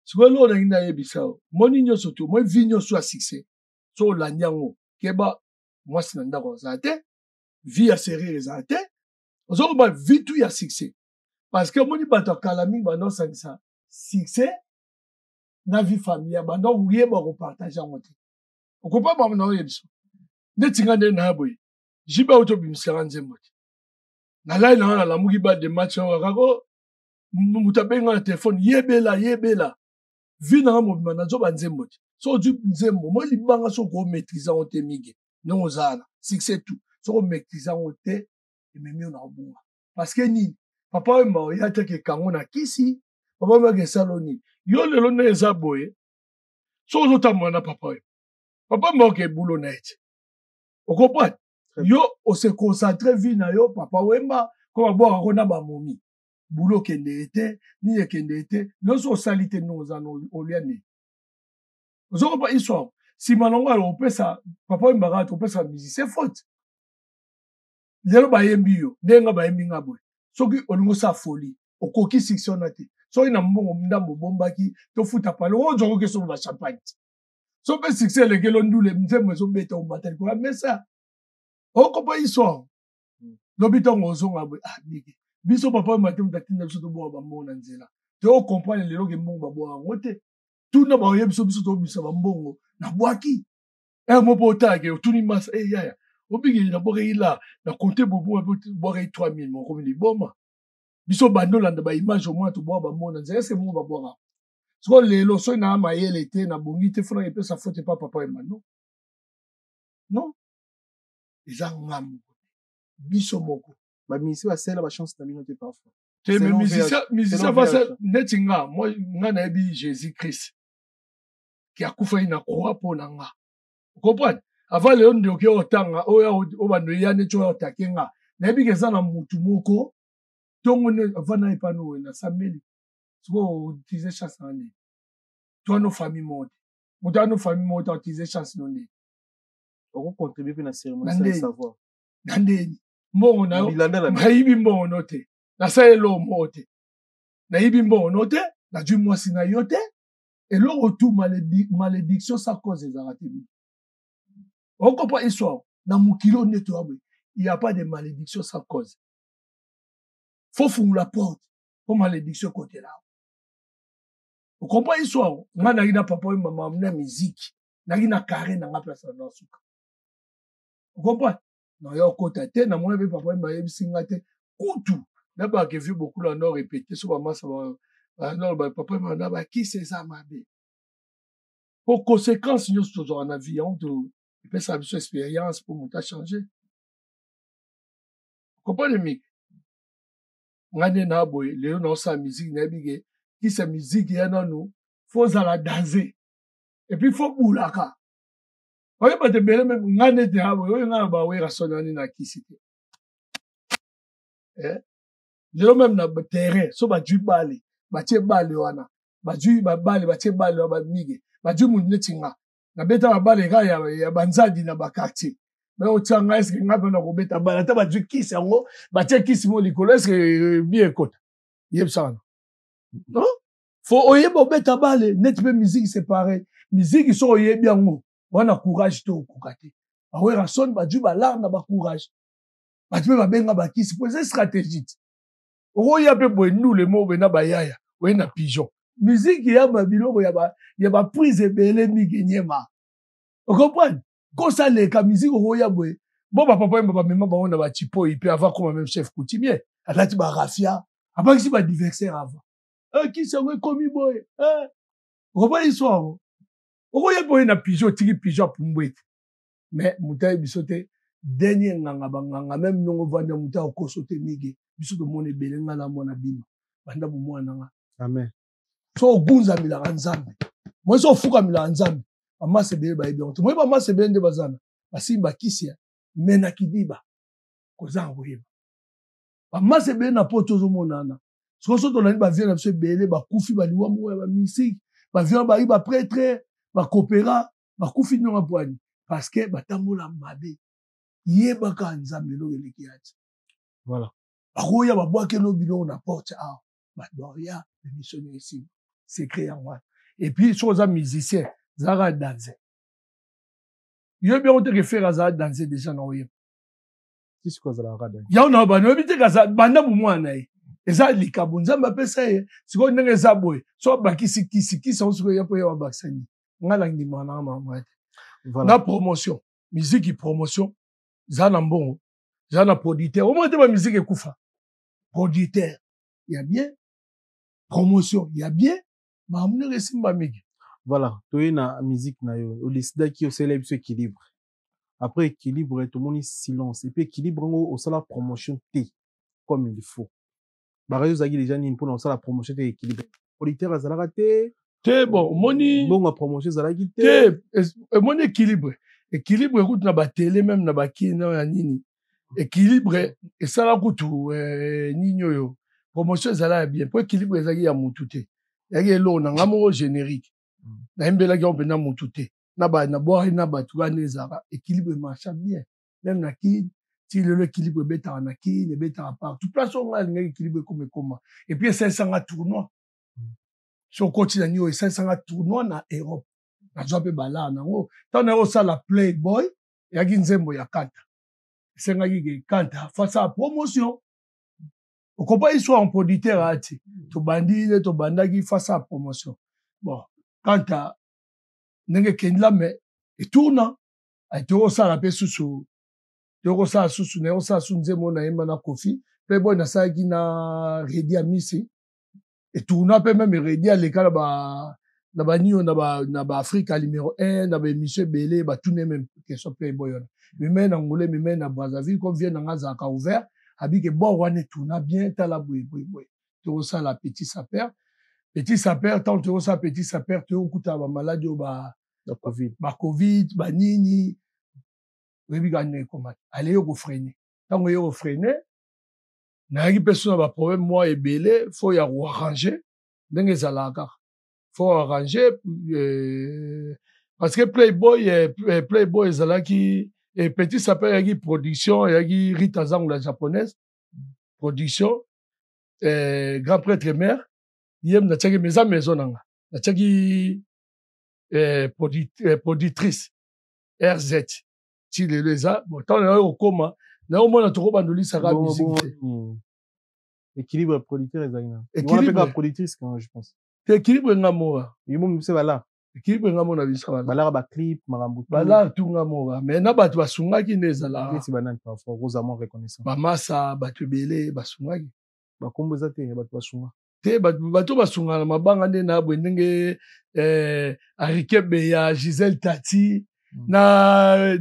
sikoyo nangi nayebisa yo moni nyonso to moi vi nyonso ya succès so olandi yango keba mwasi na ndako azala te vi ya serire ezala te ozokoba vi tu ya succès parce que omoni bato akala mingi bandosangisa succès na vie familiale bandoyeba kopartage yango te okopa bamo na oyebiso neti nga nde na boye jiba auto bimisaka nzembo te nalai na wana lamuki ba de match kako mutu abenga na telefone yebela vi nanga mobima nazoba nzembo te so ozwi nzembo moi libanga so komaîtrise yango te mige ndenge ozala succès tout so komaîtrise yango te ememi yo na kobunga parce que nini papa wemba oya te kekango na kisi papa wemba kesalo nini yo lelo nde eza boye so ozotambola na papa wemba oke bulo na ye te okomprendre yo ose concentre vie na yo papa wemba ko babwaka ko na bamomi bulo kende ete ni ekende ete nyonso osali te ndenge oza olia nini ozokopa histoire nsima nango alo opesa papa wemba kaka topesa musicien faute lelo bayembi yo ndenge bayembi nga boye soki olingi osala folie okoki succès na te soki na mbongo ndambo obombaki tofuta pale ozongo ke soki bachampagne so mpe succès elekelo ndule nzembo ezobeta omata likolo ya mesa okopa histoire lobi ntango ozonga boye mike biso papa wemba te mutu atinda biso tobwaka bambongo na nzela te okomprendre lelo ke mbongo babwaka yango te tuna baoye biso tobimisa bambongo nabwaki mo mpo otalake otuni masa yaya obikeli nabwakaki la na konte bobo bwakaki 3000 mokomi liboma biso bandolanda baimage omwana tobwaka bambongo na nzela ese mbongo babwaka sikoyo lelo soki na mayele te nabongi te fona epesa fote pa papa wemba non eza ngambo biso moko bamisi basala bachance na bino te parfois te me musicien basa neti nga nayebi jésus christ ki akufaki na croix mpo na nga okomprendre avant lelo ndoki otanga oyo bando eya neti oyo otake nga nayebi ke eza na mutu moko ntongo nde avant na epano oyo nasambeli sikoyo otilize chance na nde to ano famille moko te moto ano famille moko te otilize chance no nde okocontribue mpe na cérémonie ya savoir na ndeni mbongo nayo nayibi mbongo no te nasala eloko moko te nayibi mbongo no te nazwi mwasi na yo te eloko tu malédiction sa cause ezalaka te bino okopa histoire na mokili oyo nde toya boye il y a pas de malédiction sa cause faut fungula porte po malédiction ekotela okompa histoire nga naki na papa oyo mama na miziki naki na kare na nga place na suka okompa naya okota te na mwana mpe papa oyemba ayebisi nga te kutu nabaka vie beaucoup la nord répété so bamasa papa oyemba na bakisi eza mabe po conséquence nyonso tozwaka na vie yango epesaka biso expérience mpo moto achange Comprenez mi. Ngane na boy, léo non sa musique na bige, qui sa musique ya non nous, faut la danser. Et puis faut boulaka. Oye ba te bele même ngane te ha boy, oye ngana ba we rasonani na kisite. Léo même na terrain, so ba ju bale, ba tie bale wana. Ba ju ba bale, ba tie bale ba mige. Ba ju mu netinga. Na beta ba bale ga ya banzadi na ba quartier. Mais au tanga est-ce que ngaba na ko beta bale, ta ba ju kisi yango, ba tie kisi mo likolo, est-ce que bien écoute. Yeb ça. Non? Faut oye bo beta bale, net pe musique c'est pareil. Musique so oye bien ngo. Wana courage to kokate. Ba we rason ba ju ba lar na ba courage. Ba tu ba benga ba kisi, c'est stratégique. Oye pe bo nous le mot bena ba yaya, we na pigeon. Musique ya ba biloko ya ba prise belé migenyema. Vous comprenez? Quand ça les ka musique oya boy. Bon ba papa ba mema ba on ba tipo il peut avoir comme même chef coutumier. Alati ba rafia, après si ba diversaire avant. Qui c'est comme boy? Vous comprenez histoire? Oya boy na pigeon tiki pigeon pour mbwete. Mais mutai bisote dernier nganga banganga même non vanda muta okosote mige. Bisoto mone belenga na mona bima. Banda bu mwana nga. Amen. So gunza mila nzambe. Moi so fuka mila nzambe. Mama sebele ba ebe onto. Moi ba mama sebele nde bazana. Basimba kisia mena kidiba. Kozango yeba. Mama sebele na poto zo monana. So to lani ba vient na so bele ba kufi ba liwa mo ba musique. Ba vient ba iba prêtre, ba coopéra, ba kufi no ngapwani parce que batambola mabe. Yeba ka nzambe lo elekiati. Voilà. Akoya ba boake no bilo na porte a. Ba doria de missionnaire ici. Secret en moi. Et puis, chose à musicien, Zara danser. Il y a bien on te réfère à Zara danser déjà, non, oui. C'est ce que Zara danser. Il y a un homme, il y a un homme, banda pour moi, naï. Et ça, les kabunza m'appelle ça, c'est quoi, n'est-ce pas, boy. Soit bakisi, sont ce que y a pour y avoir baksani. On a l'angi, maman, voilà. La promotion. Musique et promotion. Zana bon. Zana producteur. Au moins, ma musique est koufa. Producteur. Il y a bien. Promotion. Il y a bien. Voilà, tu es na musique na yo, au décide qui au célèbre ce équilibre. Après équilibre, tout le monde silence. Et puis équilibre au la promotion T comme il faut. Bah réseau zagi déjà ni pour la promotion T équilibre. Auditeur à zalaka T. T bon, moni. Bon ma promotion zalaki T. Mon équilibre. Équilibre écoute na ba télé même na ba ki na nini. Équilibre et ça la kutu ninyo yo. Promotion zala bien. Pour équilibre zagi ya mututé. Yage lo na ngamo générique na mbela ki na mutute na ba na boire na ba tuga nezara équilibre marche bien même na ki si le équilibre beta na ki ne beta part tout place on a l'équilibre comme comment et puis 500 tournoi sur continent yo 500 tournoi na Europe na jobe bala na ngo tant na ça la Playboy yaki nzembo ya kanta senga ki kanta face à promotion. Au combat, ils sont en producteur à ti. To bandit, to bandagi face à promotion. Bon, quand t'as n'engue kendla mais et tourna, a to ça la pe susu. To ça susu, ne ça sunze mona yemba na kofi. Playboy na sa ki na redi a misi. Et tourna pe même redi a l'école na ba niyo na ba Afrique numéro 1, na ba monsieur Belé ba tout même question Playboy. Mais men angolais, mais men na Brazzaville comme vient na zaka ouvert. Habike bon wane tourna bien tala boy. Tu ça la petit saper tant tu ça petit saper tu okuta ba maladie ba covid ba nini webi gane comment aller yo freiner tant yo freiner na ki personne ba problème moi et belé faut y arranger ndenge zalaka faut arranger parce que Playboy zalaki et petit saper yaki production yaki Rita Zang la japonaise production grand prêtre mère yem na tchaki maison nanga na tchaki productrice RZ ti les a bon tant na yo koma na au moins to bandoli saka musique équilibre producteur ezalina équilibre productrice quand je pense équilibre ngamoa yimo c'est voilà équilibre ngamo na bisaka bala ba clip marambu bala tunga moa mais na batu basungaki nezala c'est banane parfois rosamment reconnaissant ba masa batu belé basungaki ba komboza te batu basunga te batu basunga na mabanga nde na bwendenge Arikebe ya Gisèle Tati na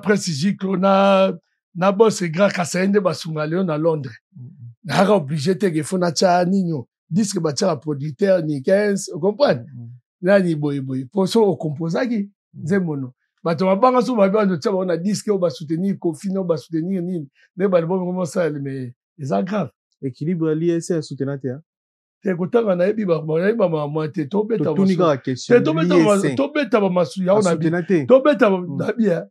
Prince Jiclo na na boss grand Kasaende basunga Léon à Londres. Nara obligé te fona cha nino disque batia producteur ni 15, vous comprenez? Là ni boy. Pour ça au composaki zemono. Bato mabanga so babia no tia on a disque au ba soutenir confino ba soutenir ni ne ba bon comment ça mais c'est grave. Équilibre l'ISR soutenant hein. Te kotanga na yebi ba mama te to beta to nika question. To beta ba masu ya on a to beta na bien.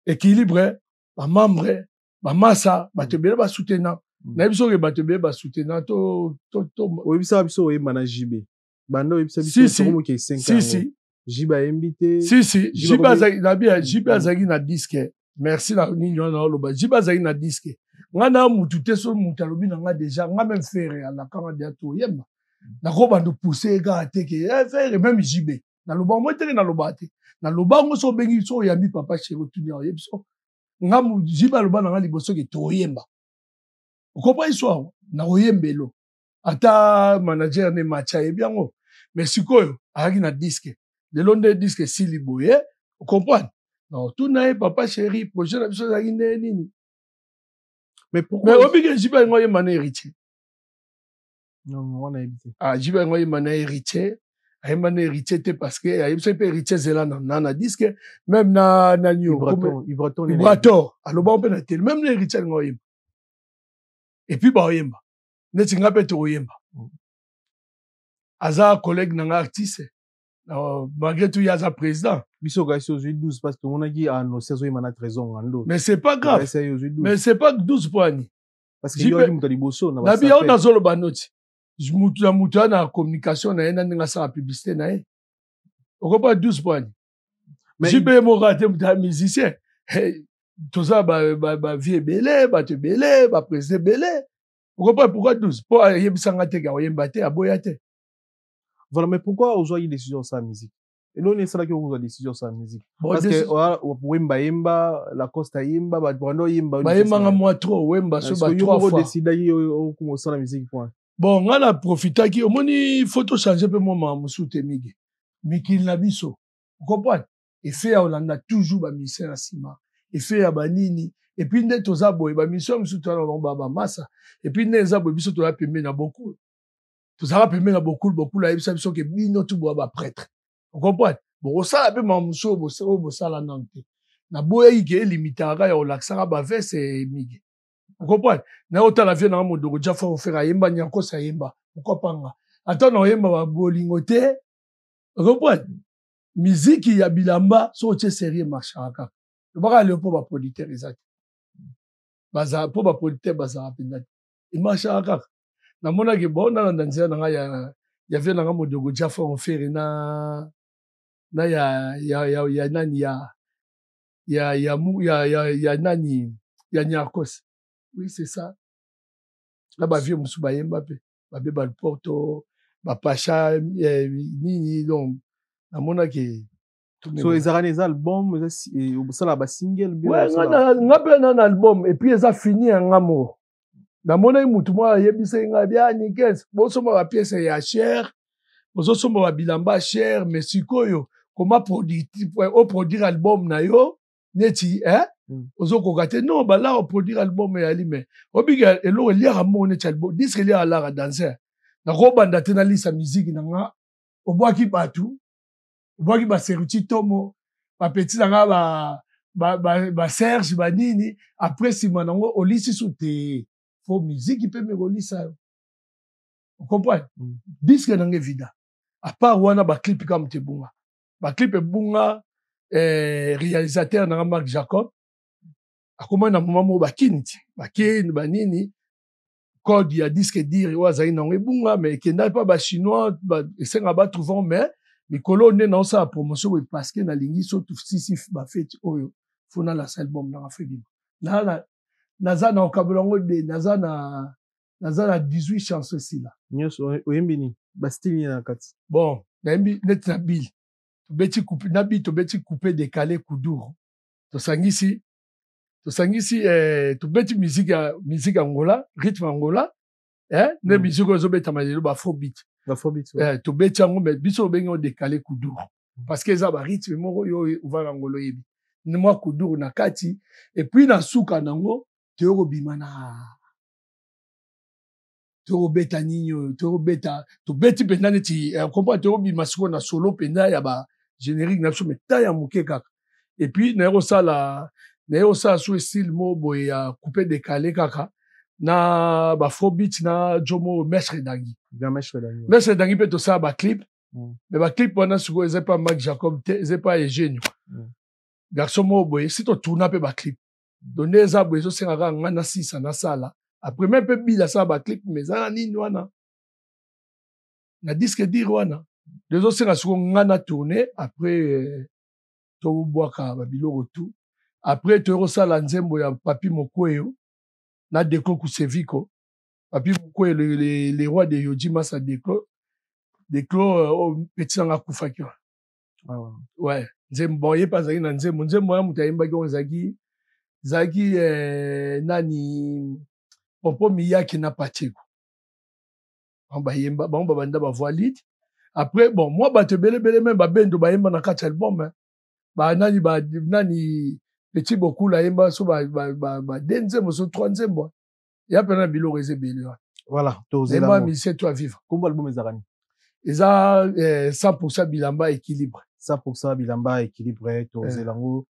Équilibre ba membre ba massa ba te bela ba soutenant. Na biso ke ba te bela ba soutenant to o bisa biso o yemba na JB. Bando bisa biso ko mo ke 5 ans. Si Jiba invité. Si Jiba zaki na bien Jiba zaki na disque. Merci la ninyo na loba. Jiba zaki na disque. Ngana mutu te so mutu alobi na nga déjà nga même faire à la kama dia to yemba. Na ko bando pousser ga te ke faire même JB. Na loba mo te na loba te. Na loba ngo so bengi so yambi papa chéri tunia yebso. Nga mu Jiba loba na nga liboso ke to yemba. Okopa histoire na oyembelo. Ata manager ne matcha e bien ngo. Mais sikoyo aki na disque. De l'onde disque sili boye, vous comprenez? Non, tout n'a papa chéri, projet la chose à nini. Mais pourquoi? Mais au bilan, j'y vais envoyer mon héritier. Non, on a hérité. Ah, j'y vais envoyer mon héritier. Aïe, mon héritier, parce que, aïe, c'est pas héritier, c'est là, na disque, même na nyo. Ibraton. Alors, bon, on peut noter, même l'héritier, et puis, bah, oyemba. N'est-ce pas, peut-être, oyemba. Aza, collègue, n'a artiste. Malgré tout, il y a un président. Biso gaïsi aux 12 parce qu'on a dit à nos saisons, il y a une raison. Mais c'est pas grave. Mais c'est pas 12 points. Parce qu'il y a une bosso. Nabi, on a zolo banoti. Je moutou na communication, na yena nga sa publicité na ye. On comprend 12 points. Jibe mo raté mouta musicien. Tout ça, ba vie belé, ba te belé, ba président belé. On comprend pourquoi 12. Pour yebisanga te ga oyembate, aboyate. Voilà, mais pourquoi aujourd'hui il y a des décisions sur la musique? Et nous, on est là que vous avez des décisions sur la musique. Parce que, Wemba Yemba, la Costa Yemba, Brando Yemba. Yemba, moi trop, Wemba, ce bat 3 fois. Décider au commencer la musique, point. Bon, on a profité qui, au moins, il faut tout changer, peu moi, Moussou Temigi. Mais qu'il n'a biso. Vous comprenez? Et fait, on a toujours, ba, mission à Sima. Et fait, à Banini. Et puis, net aux abois, ba, mission, Moussou Temigi, massa. Et puis, net aux abois, biso, tu as payé, na beaucoup. Tout ça va permettre beaucoup la émission que bino tout bois prêtre. Vous comprenez? Bon, ça la mamousso bo ça la nante. Na boya ige limitara ya olaxara ba vese mige. Vous comprenez? Na ota la vie na modo ja fa faire yemba nyako sa yemba. Pourquoi pas? Attends na yemba ba bolingote. Vous comprenez? Musique ya bilamba so che sérieux machaka. Le baka le po ba producteur exact. Baza po ba producteur baza rapidement. Il machaka. Na mona ke bon na ndanzia na nga ya vient na nga modogo jafa on faire na ya nani ya nani ya Nyarkos. Oui, c'est ça. Là ba vieux musu ba yemba pe ba be ba le porto ba pacha nini donc na mona ke so les aranes album et ça la ba single bien. Ouais, nga pe na album et puis ça fini en ngamo. Na mona mutu mwa yebise nga bia ni 15 boso ma pièce ya cher boso ma bilamba cher mais sikoyo comment produire album na yo neti ozo kokate non ba la produire album ya lime obiga elo liara mo neti album disque liara la danser na robanda tena lisa musique na nga obwaki batu obwaki ba Seruti Tomo ba petit nga ba Serge ba nini après si manango olisi soute pour musique qui peut me relier ça. Vous comprenez? Disque n'a pas vida. À part wana ba clip comme te bunga. Ba clip bunga réalisateur na Marc Jacob. A comment na moment ba kinti. Ba kin ba nini code ya disque dire wa zaina bunga mais qui n'a pas ba chinois ba esenga ba trouvant mais mikolo ne na sa promotion parce que na lingi so tout si ba fête oyo fona la album na Afrique. Naza na okabolongo de naza na 18 chances aussi là. Nyoso oyembini bastille na kati. Bon, na yembi net na bill. To beti couper na bill to beti couper décaler kuduro. To sangisi to beti musique Angola, rythme Angola, ne musique ozo beta malelo ba afrobeat. Afrobeat. To beti ngo mais biso bengo décaler kuduro. Parce que ça ba rythme moko yo uva Angola yebi. mwa kuduru na kati et puis na suka nango toko bimana toko beta ninyo toko beta to beti penda neti comprend toko bima siko na solo penda ya ba générique na mais ta ya muke kaka et puis na sala sous style mo boy ya coupé décalé kaka na ba Afrobeat na jomo maître dangi bien maître dangi peut to ça ba clip mais ba clip wana siko ezai pas Mac Jacob ezai pas Eugenio garçon mo boy si to tourna pe ba clip donner ça boy so senga ngana sisa na sala après même pe bila ça ba clip mais ça nini wana na disque dire wana les autres senga siko ngana tourner après to boaka ba biloko tout après to sala nzembo ya papi mokweyo na Déclo Kuseviko papi mokweyo les rois de Yojima sa Déclo au petit nga kufaki ouais nzembo ye pas zaki na nzembo ya mutayimba ki zaki nani popo miyaki na pateko ba yemba ba banda ba valide après bon moi ba te bele même ba bendo ba yemba na kati album ba nani petit beaucoup la yemba so ba denzembo so trois nzembo ya pena bilo rezebele voilà tozela moi mission toi vivre comme album ezakani eza 100% bilamba équilibre 100% bilamba équilibre tozelango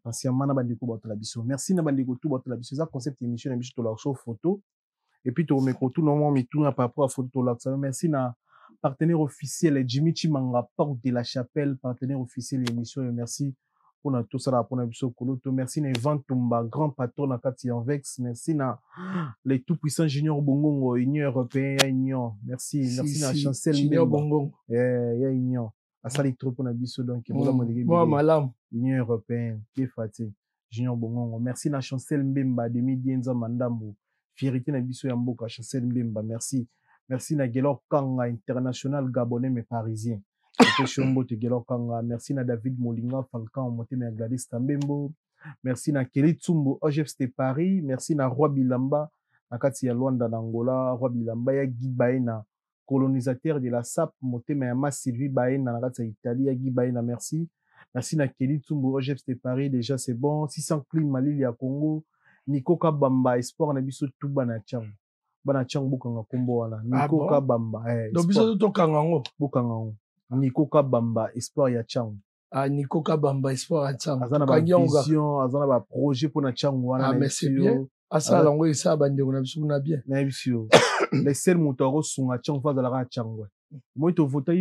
patiemment na bandiko botala biso merci na bandiko tout botala biso za concept émission na biso to la show photo et puis to meko tout normalement mi tout par rapport à photo là merci na partenaire officiel Jimmy Chimanga porte de la chapelle partenaire officiel émission merci pour tout ça pour na biso koloto merci na Ivan Tumba grand patron na kati en vex merci na les tout puissants junior bongongo union européen ya union merci na chancel junior bongongo ya union asali trop pour na biso donc moi malam union européenne qui fati junior bongongo merci na chancel mbemba demi dienza mandambo fierté na biso ya mboka chancel mbemba merci na Gelor Kanga international gabonais mais parisien merci na David Molinga Falcon Motema Gladys Tambembo merci na Kelly Tsumbo OGFST Paris merci na Roi Bilamba na kati ya Luanda na Angola Roi Bilamba ya Guy Baena colonisateur de la SAP Motema ya Sylvie Baena na kati ya Italie ya Guy Baena merci na Kelly Tsumbo OGFST Paris déjà c'est bon 600 clim Malili ya Congo Nico Kabamba espoir na biso tuba na chango bana chango bukanga kombo wana Nico Kabamba donc biso to kangango bukanga Nico Kabamba espoir ya chango Nico Kabamba espoir ya chango azana ba vision azana ba projet pour na chango wana mais c'est bien asala ngo isa bande na biso na bien na biso les sel mutoro sunga chango fa zala chango moi to voter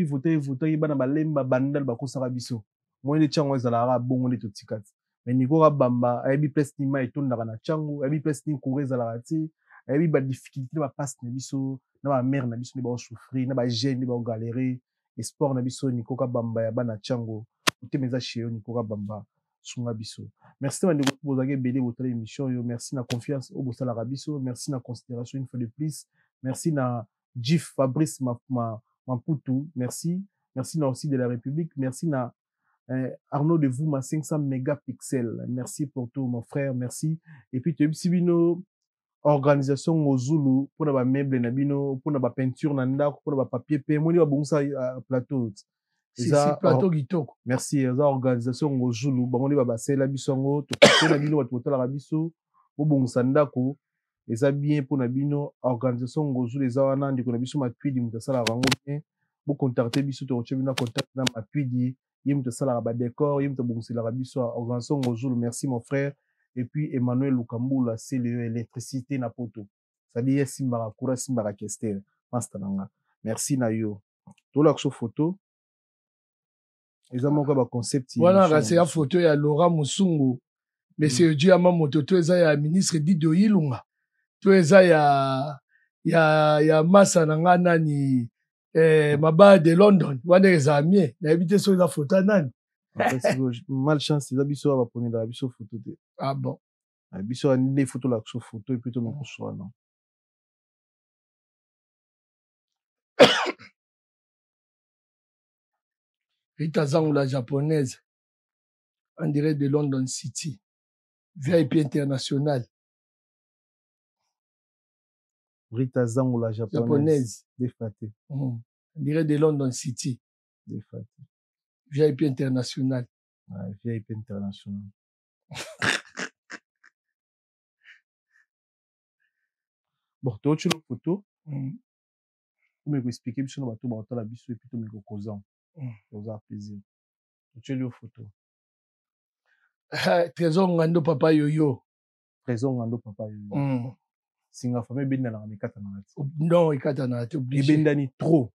bana balemba bandal ba kosaka biso moi ne chango ezala bongo le to tikati mais Nico Kabamba ayebi place ni mai tondaka na chango ayebi place ni koureza la rati ayebi ba difficulté ba passe na biso na ba mère na biso ne ba souffrir na ba gêne ne ba galérer espoir na biso Nico Kabamba ya bana chango utemeza cheo Nico Kabamba sunga biso merci na ndeko bozake belé votre émission yo merci na confiance au bosala rabiso merci na considération une fois de plus merci na Gif Fabrice Maputu merci na aussi de la République merci na Arnaud de Vouma 500 mégapixels merci pour tout mon frère merci et puis tu bino organisation ngozulu pour na ba meuble na bino pour na ba peinture na ndako pour na ba papier pe moni ba bongisa plateau c'est plateau kitoko merci za organisation ngozulu bamoni ba basela biso ngo to na bino bato tala biso bo bongisa ndako eza bien pour na bino organisation ngozulu eza wana ndiko na biso matuidi mutasala rango bien bo contacter biso to chebi na contact na matuidi yim to sala ba décor yim to bongisa biso organisation ngozulu merci mon frère. Et puis Emmanuel Lukambula c'est l'électricité na poto c'est-à-dire simbara kura simbara kestel mastananga merci na yo to la photo ezamo ka ba concept voilà c'est la photo ya Laura Musungu monsieur Diama moto to eza ya ministre Dido Ilunga to eza ya masa nanga nani maba de London wana eza mie na habité sur la photo nani malchance eza biso ba poni da biso photo te ah bon biso ni photo la photo et puis to me soir non Rita Zangu la japonaise en direct de London City VIP international Rita Zangu la japonaise défaté en direct de London City défaté VIP international VIP international. Bon, tu as une photo. Vous m'expliquez, je vais vous la biso et puis tu me causer. Vous avez plaisir. Tu as une photo. Trésor Ngando Papa Yoyo. Trésor Ngando Papa Yoyo. Singa famille benda na mikata na ngati. Non, ikata na te obligé. Benda ni trop.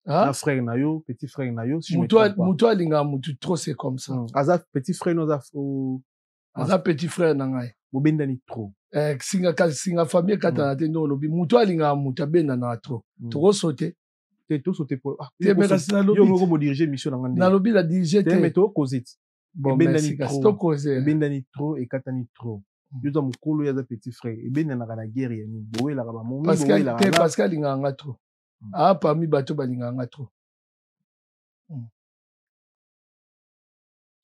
Na frère na yo, petit frère na yo. Muto alinga mutu trop c'est comme ça. Aza petit frère no aza petit frère na ngai. Benda ni trop. Singa famille kata na te no lobi muto alinga muta benda na trop. Trop sauter. Te sauter pour. Te merci na lobi. Yo ngoko mo diriger mission na ngandi. Na lobi la diriger te. Te meto kozit. Bon benda ni trop. Benda ni trop et kata ni trop. Yo za mukolo ya za petit frère et ben na kana guerre ya ni bowe la ba momi bowe la parce que linga nga trop parmi bato balinga nga trop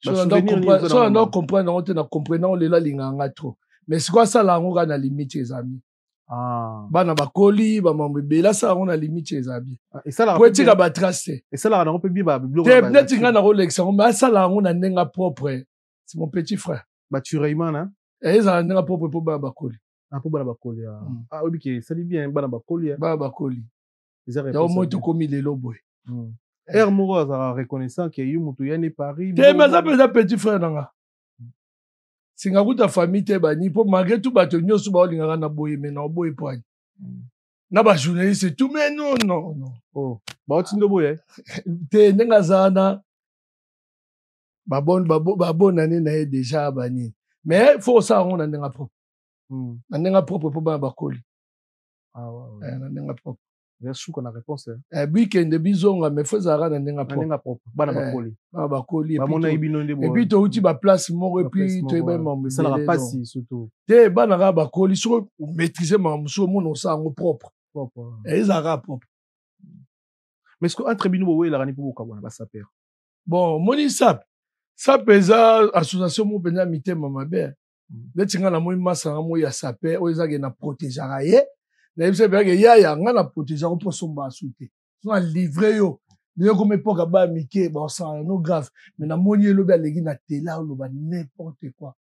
so on comprendre on te na comprendre le la linga nga trop mais c'est quoi ça là on a limite les amis bana bakoli ba mambe bela ça on a limite les amis et ça là pour dire ba trace et ça là on peut bien ba biblio ba peut-être nga na Rolex mais ça là on a nenga propre c'est mon petit frère ba tu Rayman hein. Et ils ont un propre pour Bakoli. Ah, pour Bakoli. Ah, oui, ça dit bien, Bakoli. Bakoli. Il y a au moins tout comme il est lobo. Air Moura a reconnaissant qu'il y a eu Moutouyan et Paris. Tu es un petit frère. Si tu ta famille, tu es banni. Pour malgré tout, tu es venu sur le Linga na boye, mais non, boye point. Na ba journaliste, c'est tout, mais non, non, non. Oh, bah, tu es boye. Tu es Nengazana. Babon année n'a déjà banni. Mais il faut ça, on a un propre. On a un propre pour Bakoli. Ah ouais. On a un propre. Bien sûr qu'on a réponse. Week-end de bison, mais faut ça, on a un propre. Bakoli. Bakoli. Et puis, tu as eu la place, et puis tu es même. Ça n'a pas si, surtout. Tu es banara Bakoli, sur maîtriser mon ça en propre. Et ils ont propre. Mais est-ce qu'entre Bino et la Rani pour Kabana, ça perd? Bon, Moni Sap. Ça pesa association mo pena mite mama be neti nga na moi masa nga moi ya sape o ezage na protéger ye na yebise be ya nga na protéger ko posomba asute so na livrer yo ne ko me poka ba mike ba ça no grave mais na moni elobi alegi na tela o loba n'importe quoi.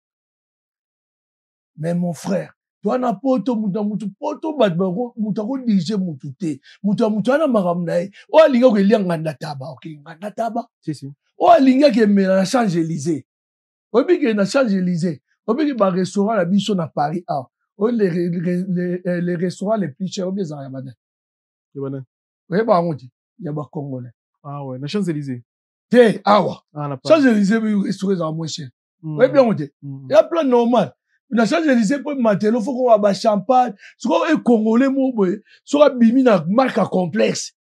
Mais mon frère toi na poto mutu poto ba mutu ko diriger mutu te mutu ana maram na ye o alinga ko elianga na taba okay ngana taba si oh linga ke mena na Champs-Élysées obi ke na Champs-Élysées obi ke ba restaurant la biso na Paris ah les restaurants les plus chers obi za yabana oui ba ngoti ya ba congolais ah ouais na Champs-Élysées te awa Champs-Élysées bi restaurant moins cher oui bien ngoti ya plan normal na Champs-Élysées pour matelo faut qu'on ba champagne so e congolais mo boy so bimi na marque complexe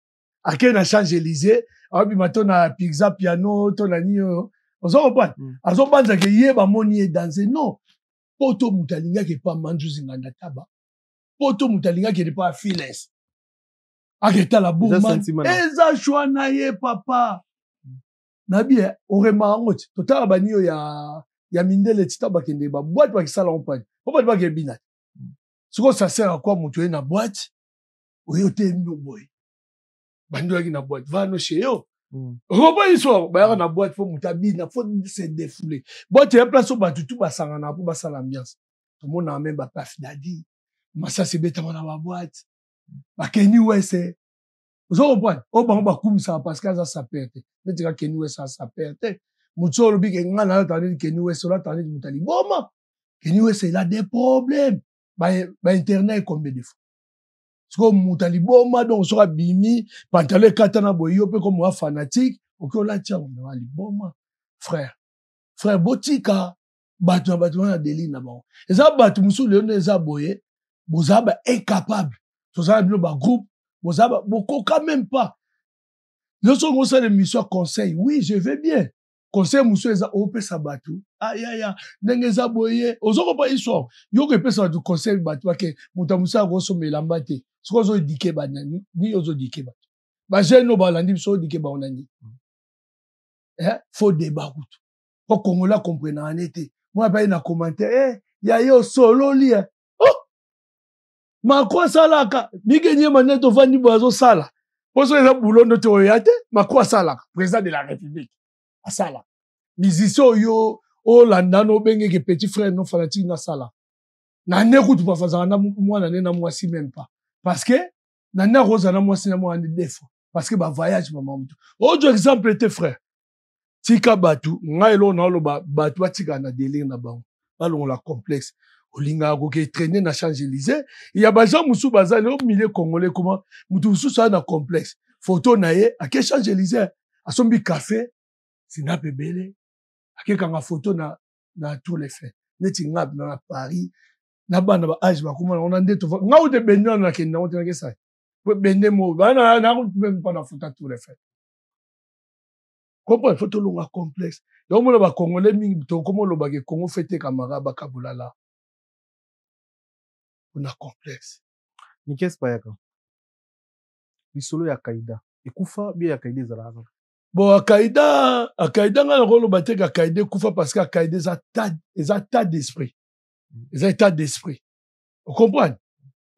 akena na Champs-Élysées abi matona pizza piano to na nio ozo comprendre azo banza ke yeba moni danser non poto mutalinga ke pa manju zinganda taba poto mutalinga ke pas files aketa la bouma eza choix na ye papa na bien orema ngoti totala banio ya mindele titaba kende ba boîte ba kisala on pas ba ke binat siko ça sert à quoi mutu na boîte oyote no boy bando yaki na boîte va no chez yo roba iso ba yaka na boîte faut mutabina faut se défouler boîte ya place au batutu basanga na po basala ambiance tout monde a même ba paf dadi massa se beta na ba boîte ba Kenny West ozo comprendre o bango ba kumisa parce que ça perte netika Kenny West ça perte mutu lobi ke ngana tandi Kenny West la tandi mutali boma Kenny West il a des problèmes ba internet combien de fois. Parce que moutali boma donc sera bimi pantalon katana boyo pe comme moi fanatique OK la tia on ali boma frère botika batu na deli na bon eza batu musu le eza boye bozaba incapable tozala bino ba groupe bozaba boko quand même pas lorsque on sait l'émission conseil oui je vais bien conseil musu eza opesa batu aya ndenge eza boye ozoko pa histoire yo ko pesa du conseil batu ke mutamusa ko somela mbate siko zo dike banani ni ozo dike batu ba jeune ba landi so dike ba onani faut débat kutu ko kongola comprendre en été moi ba na commentaire ya yo solo li oh makwa salaka bigenye maneto vandi bozo sala poso eza bulondo to yate makwa salaka président de la république asala musicien oyo olanda no obengeke petit frère no fanatique na sala na ne kutu bafazaka na mwana ne na mwasi même pas parce que na ne roza na mwasi na mwana défaut parce que ba voyage mama mutu autre exemple était frère tika batu ngai lo na loba batu batika na délire na bango balongo la complexe olinga ko ke traîner na Champs-Élysées il y a baza musu baza le milieu congolais comment mutu musu ça na complexe photo na ye à Champs-Élysées asombi café sina pebele akekanga photo na tous les faits neti ngab na Paris na bana ba âge ba kuma on a ndeto nga ou de benyo na kenda on tenake ça po bende mo bana na même pas na photo tous les faits comprendre photo longa complexe donc mo ba congolais mingi to comme lo ba ke Congo fete kamara ba kabulala on a complexe ni qu'est-ce pas yaka bisolo ya kaida ekufa bien ya kaida zalaka bon akaida nga na rolo bateka akaida kufa parce que akaida eza tas d'esprit eza état d'esprit on comprend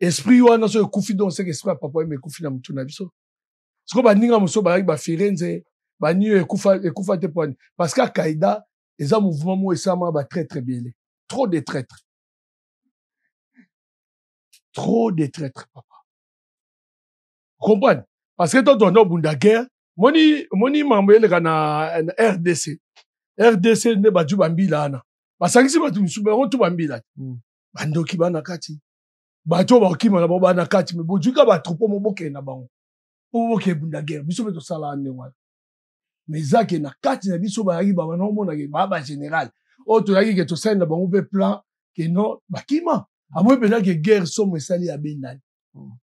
esprit wana so ekufi donc c'est esprit papa me ekufi na mutu na biso siko baninga muso ba ba Firenze bani ekufa te point parce que akaida eza mouvement mo esama ba très très bien trop de traîtres papa on comprend parce que toi on bunda guerre moni mambo eleka na RDC ne baju bambila ana basangisi batu misuba on tu bambila bandoki bana kati bato ba okima na bana kati me bojuka ba troupeau moboke na bango oboke bunda guerre biso beto sala ane wana mais zake na kati na biso ba yaki ba na omona ke ba général o to yaki ke to send na bango pe plan ke non bakima amwe pena ke guerre somo esali ya bendani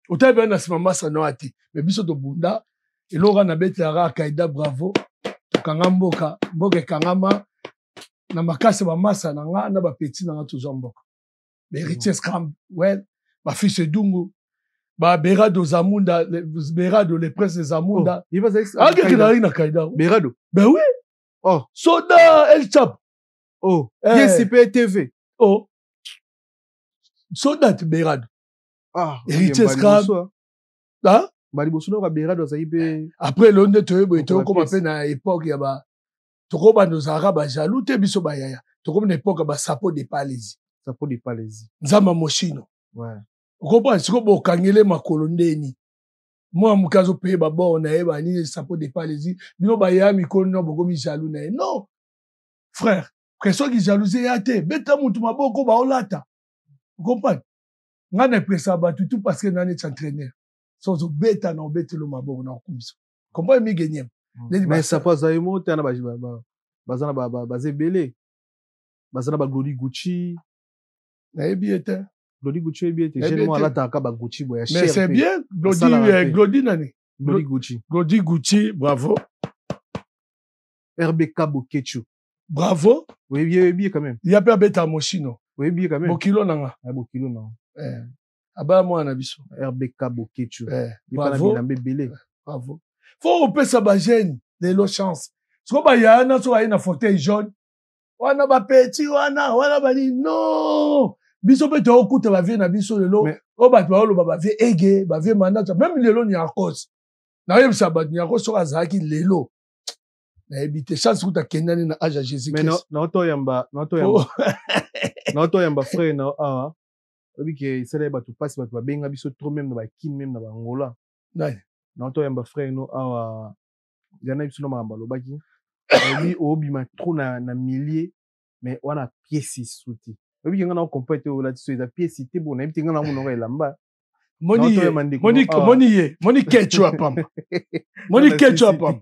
otabe na sima masa no ati mais biso to bunda elora na betara kaida bravo kanga mboka kangama na makase ba masa na nga na ba petit na nga to mboka héritier scram well ba fils Dungu ba Berado Zamunda Berado les princes de Zamunda il va na kaida Berado ben oui oh soda El Chap oh YCP TV oh soda Berado héritier scram ah bali bosuno ka Berado za ibe après l'onde toyebo to comme appelle na époque ya ba toko ba nos arabes jaloux te biso ba yaya toko na époque ba sapo de Palaisie nzama moshino ouais okopa siko bo kangele makolo ndeni moi mukazo pe ba bon na e ba ni sapo de Palaisie bino ba ya mikolo no boko mi jaloux na non frère pression qui jalousie ya te beta mutu maboko ba olata okopa ngana pressa ba tout parce que nani t'entraîneur sans beta na beta lo maboko na okumiso komba mi gagner mais ça passe à emo tana bazana ba zebele bazana ba Glody Gucci na ebiete Glody Gucci ebiete jeune moi là ka ba Gucci boya cher mais c'est bien Glody nani Glody Gucci bravo RBK Bokechu bravo oui bien quand même il y a pas beta moshino oui bien quand même bokilo nanga bokilo non aba mwana biso RBK Bokechu bravo belé bravo faut opesa ba jeune de lo chance so ba yana so aina fauteuil jaune wana ba petit wana bali non biso pe to okuta ba vie na biso lelo o ba to ba vie ege ba vie manata même lelo ni akos na yeb sabat ni akos so azaki lelo na ebite chance kuta kendani na age Jésus Christ mais non to yamba frère na ah obi ke sele ba to passe ba benga biso trop même na ba kin même na ba ngola non to yamba frère no awa yana biso no mamba lo baki obi obima trop na millier mais wana pièce souti obi ngana o compete o la tiso eza pièce te bona ebiti ngana mo no elamba moni kecho apamba moni kecho apamba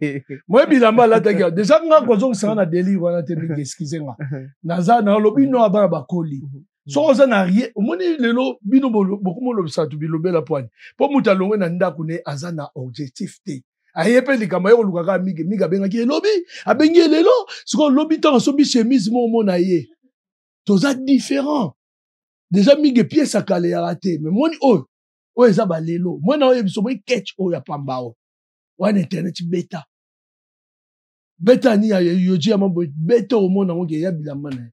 moi bilamba la tagia déjà nga kozo sanga na délire wana te mingi excuse nga naza na lobi no abana bakoli so oza na rien moni lelo bino beaucoup mo lobisa tu bilobela poani po muta longwe na ndako ne aza na objectif te ayepe likama yo lukaka miga bengaki elobi abengi lelo siko lobi tant sobi chemise mo na ye toza différent déjà miga pièce akale ya raté mais moni oyo eza ba lelo mona oyo biso moi catch oyo pamba o wana internet beta ni ya yoji ya mambo beta o mona ngo ya bilamba na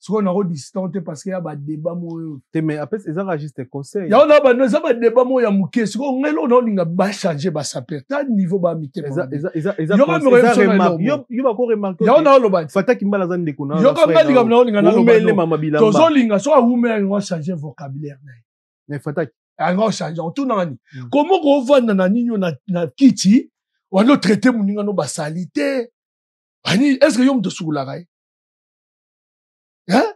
Ce qu'on a distant parce qu'il y a des débats moyo. Mais après c'est ça juste conseil. Il y a un débat moyo ya muke. Ce qu'on a là on a ba changer ba saper. Ta niveau ba mité. Il y a encore remarqué. Il y a on a Fata kimbala za ndeko na. Il y a quand même na on a umele mama bilamba. Tozo linga so umele on changer vocabulaire na. Mais Fata on changer tout nani. Comment on va na ninyo na kiti on a traité muninga no ba salité. Ani est-ce que yom de soulaka? Hein?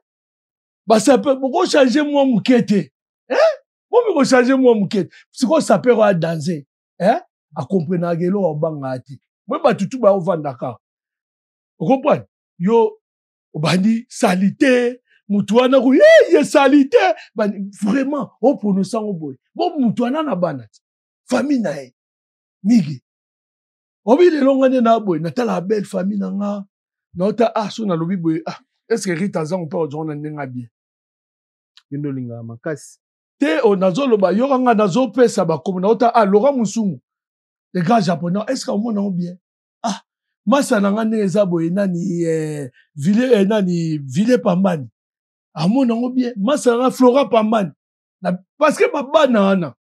Bah, ça peut, pourquoi changer moi moukete? Hein? Pourquoi changer moi moukete? C'est quoi ça peut danser? Hein? À comprendre à gelo au bangati. Moi, bah, tout bah, au vandaka. Vous comprenez? Yo, bandi, salité, moutouana, oui, y a salité. Bah, vraiment, au prononçant au boy. Bon, moutouana na banat. Famille nae. Migi. Obi le longane na boy, na ta la belle famille na nga. Na ta aso na lobi boy. Ah. Est-ce que Rita Zan peut aujourd'hui n'enga bien? Yendo linga makasi. Te o nazolo ba yoranga nazo pesa ba comme na ota Laurent Musungu. Les gars japonais, est-ce qu'on m'en bien? Ah, masa nanga neza boye nani Ville Pambani. Ah mon bien, masa nanga Flora Pambani. Parce que baba na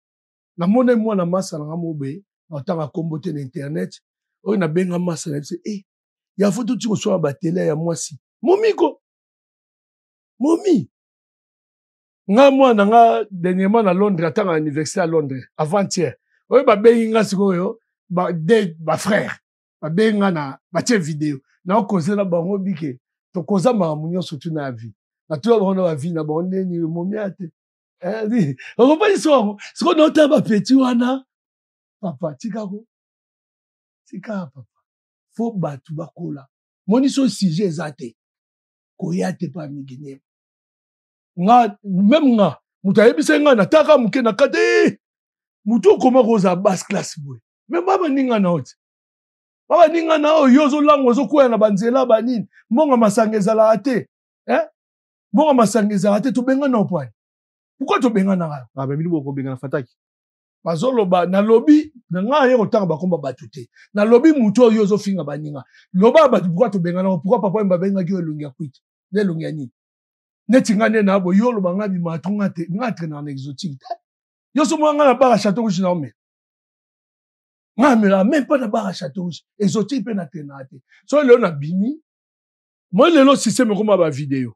mona moi na masa nanga mobe, na tanga kombote na internet. O na benga masa na se ya photo tu reçois ba télé ya moi si. Momi. Nga mwana nga dernièrement na Londres, atanga anniversaire à Londres, avant-hier. Oye ba bengi nga sikoyo, ba frère. Ba bengi nga na ba tie vidéo. Na okoze na bango bike. To koza mamunyo surtout na vie. Na tout ba na vie na ba ndeni momi ate. Di, on pas histoire. Ce qu'on entend ba petit wana. Papa tikako. Tika papa. Faut batu bakola. Moni so sujet zate. Koyate pa migine. Nga, même nga, mutayebise nga na taka muke na kate. Mutu koma roza basse classe boy. Mais baba ninga na oti. Baba ninga na o yozo lango zo kuya na banzela banini. Monga masangeza la ate. Monga masangeza la ate to benga na opwani. Pourquoi to benga na nga? Ah, bébé boko benga na fataki. Bazolo ba na lobby na nga ye otanga bakomba batute. Na lobby mutu yozo finga baninga. Loba ba pourquoi to benga na pourquoi papa mba benga ki elungia kwiti. Ne lungia ni. Netingane na bo yolo banga bi matunga te ngatre na exotique. Yo so mwanga na bara château rouge na ome. Nga même pas na bara château rouge. Exotique pe na tenate. So le na bimi. Moi le système comme ba vidéo.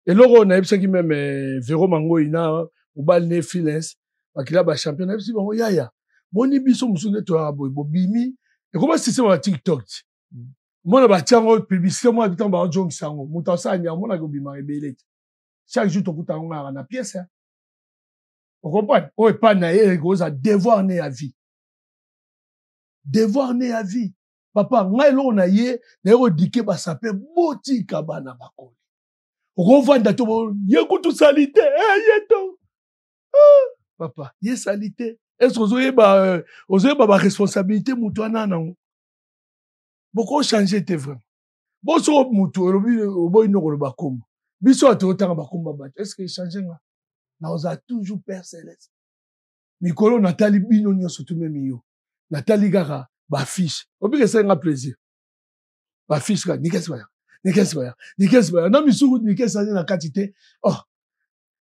Et loro na ebisa ki même Véro Mango ina ou bal ne freelance. Bakila ba champion na ebisi bango yaya. Moni biso musune to abo bo bimi. Et comment système wa TikTok. Moi ba tiango publicité moi bitan ba jong sango. Mutasa nya mona go bima rebele. Chaque jour to kuta nga na pièce. Vous comprenez? Oh et pas na e goza devoir né à vie. Devoir né à vie. Papa ngai lo na ye na ro dike ba sape boti kabana bakoli. Revanda to ye kutu salité yeto. Papa, ye salité. Est-ce que vous avez ba responsabilité mutu ana nango? Beaucoup changer te vraiment. Bon so mutu obo ino ko ba kombo. Biso atotanga ba komba ba. Est-ce que changer nga? Na oza toujours père céleste. Mikolo natali bino nyonso tout même yo. Natali kaka ba fiche. Obi que ça nga plaisir. Ba fiche ka nikeswa. Na misuku nikesa na quantité. Oh.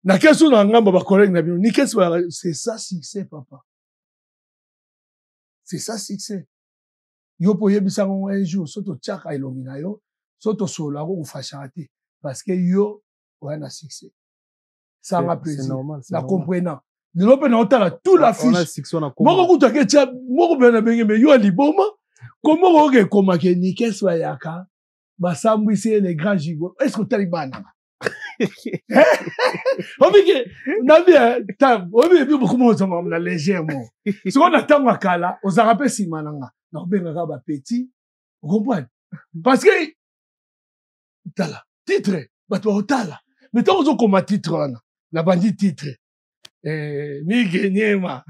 Na kesu na ngamba ba collègue na bino nikeswa c'est ça succès papa. C'est ça succès. Yo po yebisa ngo un jour soto tchaka ilomina yo, soto sola ko kufashate parce que yo ouais na succès. Ça m'a plaisir. C'est normal. La comprenant. De l'open na otala tout la fiche. Moko kutake tia moko bena benge me yo liboma. Comment on ke komake nikeswa yaka ba sambwisi les grands gigots. Est-ce que talibana? Obike na bien tam obi bi beaucoup mo zama na légèrement. Ce qu'on attend à kala, aux arabes simananga. Na benga ba petit. Vous comprenez? Parce que tala titre bato otala. Mais tant qu'on comme titre na bandi titre. Mi genyema.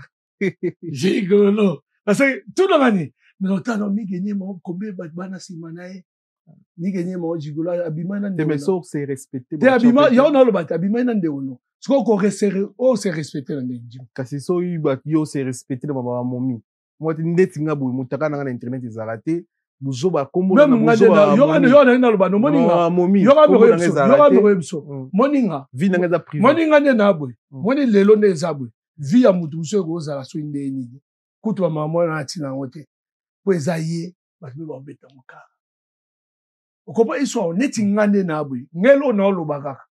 Jigolo. Parce que tout le monde mais otala mi genyema combien bana simanae. Ni gagné mon jigolo abimana ndé mais c'est respecté te abima ya on a le bat abimana ndé ono ce qu'on resserre oh c'est respecté ndé kasi so yu bat yo c'est respecté na baba momi moi ndeti nga boy mutaka na internet ezalate Buzoba kombo même ngana yo na loba no moninga yoka me remso moninga vi na ngeza privé moninga ne nabwe moni lelo ne zabwe vi ya mutu so ko za la so ndeni kutu ba mama na tina ngote po ezaye ba be beta mukara okopa iso neti ngane nabwe ngelo na loba kaka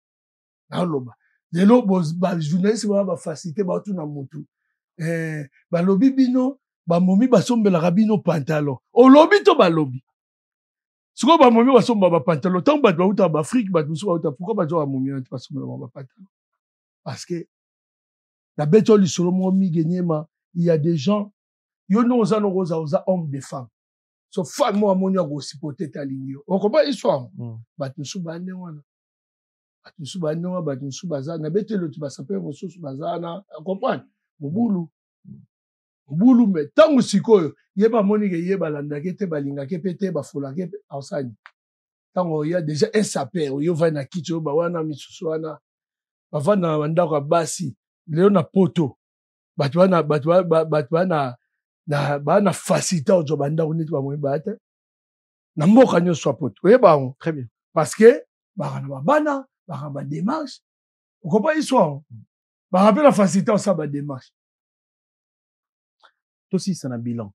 na loba lelo ba journaliste ba facilité ba tu na mutu ba lobi bino ba momi basombela rabino pantalon o lobi to ba lobi siko ba momi basomba ba pantalon tant ba uta ba Afrique ba musu uta pourquoi ba jo momi ba sombela ba pantalon parce que la beto li solo mo mi genyema il y a des gens yo no za no roza oza homme de femme so femme mo amoni go supporter ta ligne on comprend histoire ba musu ba ne wana ba musu ba ne wana ba musu baza na beto le tu ba saper musu bazana comprendre mobulu bulu me tangu sikoyo yeba monike yeba landake te balingake pe te bafolake pe ausani tango ya déjà un sapeur yo va na kicho ba wana misusu wana bavana bandako basi leo na poto batu bana na facilité ozo bandako neti ba moyeba te na mboka nyo so poto yeba on très bien parce que bana ba démarche on comprend histoire ba rappelle la facilité ça ba démarche aussi ça na bilan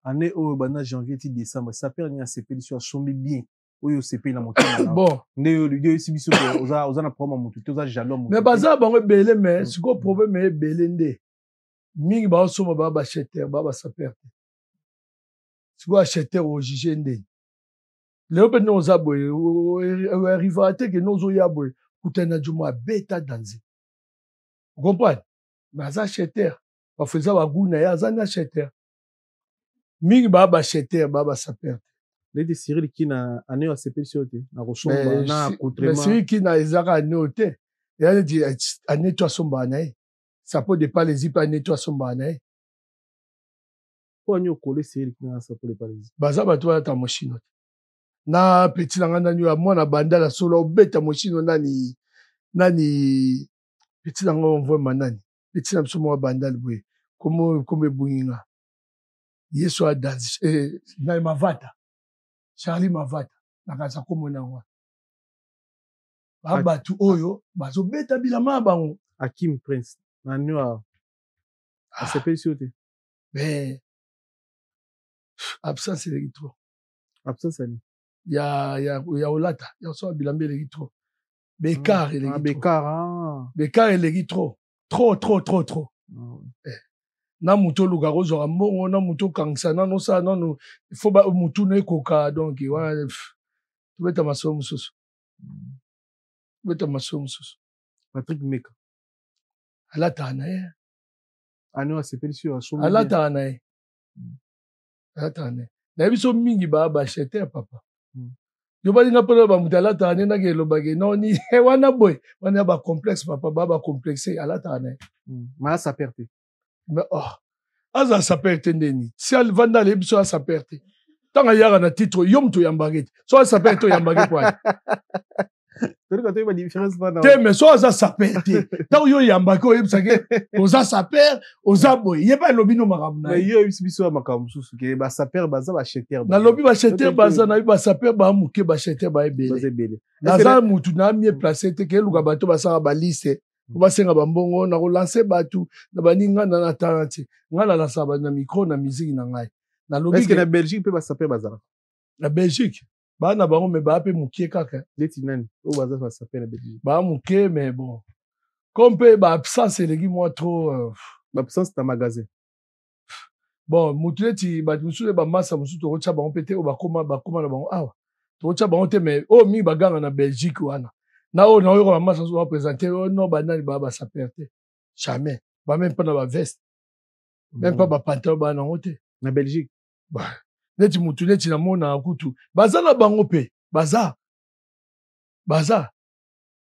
année au bana janvier ti décembre ça perd ni CP sur sombi bien oyo CP na montagne bon ne yo ligue si biso oza na problème mutu to za jalom mais baza bango belé mais siko problème e belé ndé mingi ba soma ba cheter ba saper siko acheter au juger ndé leo pe no za boy arriva te que no zo ya boy kutena juma beta danzi vous comprenez baza acheter bafaisait baguna ya zana cheter mingi ba cheter ba saper les de Cyril qui na année à CPCOT na rosomba na mais Cyril qui na ezaka année ya dit année toi somba na ça peut de pas les y pas année toi somba na pour nous coller Cyril qui na ça peut pas les baza ba toi ta machine na petit na ngana nyo mwana banda la solo beta machine nani petit na ngo envoie manani petit na msomo bandal boye comme buyinga yeso adanzi na mavata Charlie mavata nakaza komona ngwa abatu oyo bazo beta bilama bango Hakim Prince na nyo a CPCOT mais absence le trop absence ani ya olata ya so bilambe le trop Bécard le Bécard le trop na muto luka kozwa mbongo na muto kangisa nano sa nano faut ba mutu ne koka donc wana tubeta masomo mususu Patrick Meka alata na ano asepelisi asomo alata na na biso mingi ba cheter papa yo balinga pona ba mutu alata na ke lobage noni wana boy wana ba complexe papa ba complexe alata na ma sa perte mais aza sa perte ndeni si alvanda le biso sa perte tanga yara na titre yom to yambagete so sa perte yambagete kwa te mais so aza sa perte tango yo yambako yebsake oza sa perte oza boy yeba lobino makamna mais yo biso makamna susu ke ba sa perte baza ba cheter na lobi ba cheter baza na ba sa perte ba muke ba cheter ba ebele na za mutu na mieux placé te ke luka bato basaka ba liste basenga bambongo na relancer batu na baninga na tanti ngala la saba na micro na musique na ngai na lobi est-ce que na Belgique pe ba saper bazara na Belgique ba na bango me ba pe mukie kaka leti nani o baza ba saper na Belgique ba mukie mais bon comme pe ba absence elegi moi trop ba absence ta magasin bon mutuleti ba musu ba massa musu to rocha bango pete o ba koma na bango awa to rocha bango te mais o mi baganga na Belgique wana na o na yo mama so va présenter no banani ba sa perte jamais ba même pas na ba veste même pas ba pantalon ba na hote na Belgique ba neti mutu neti na mona kutu baza na bango pe baza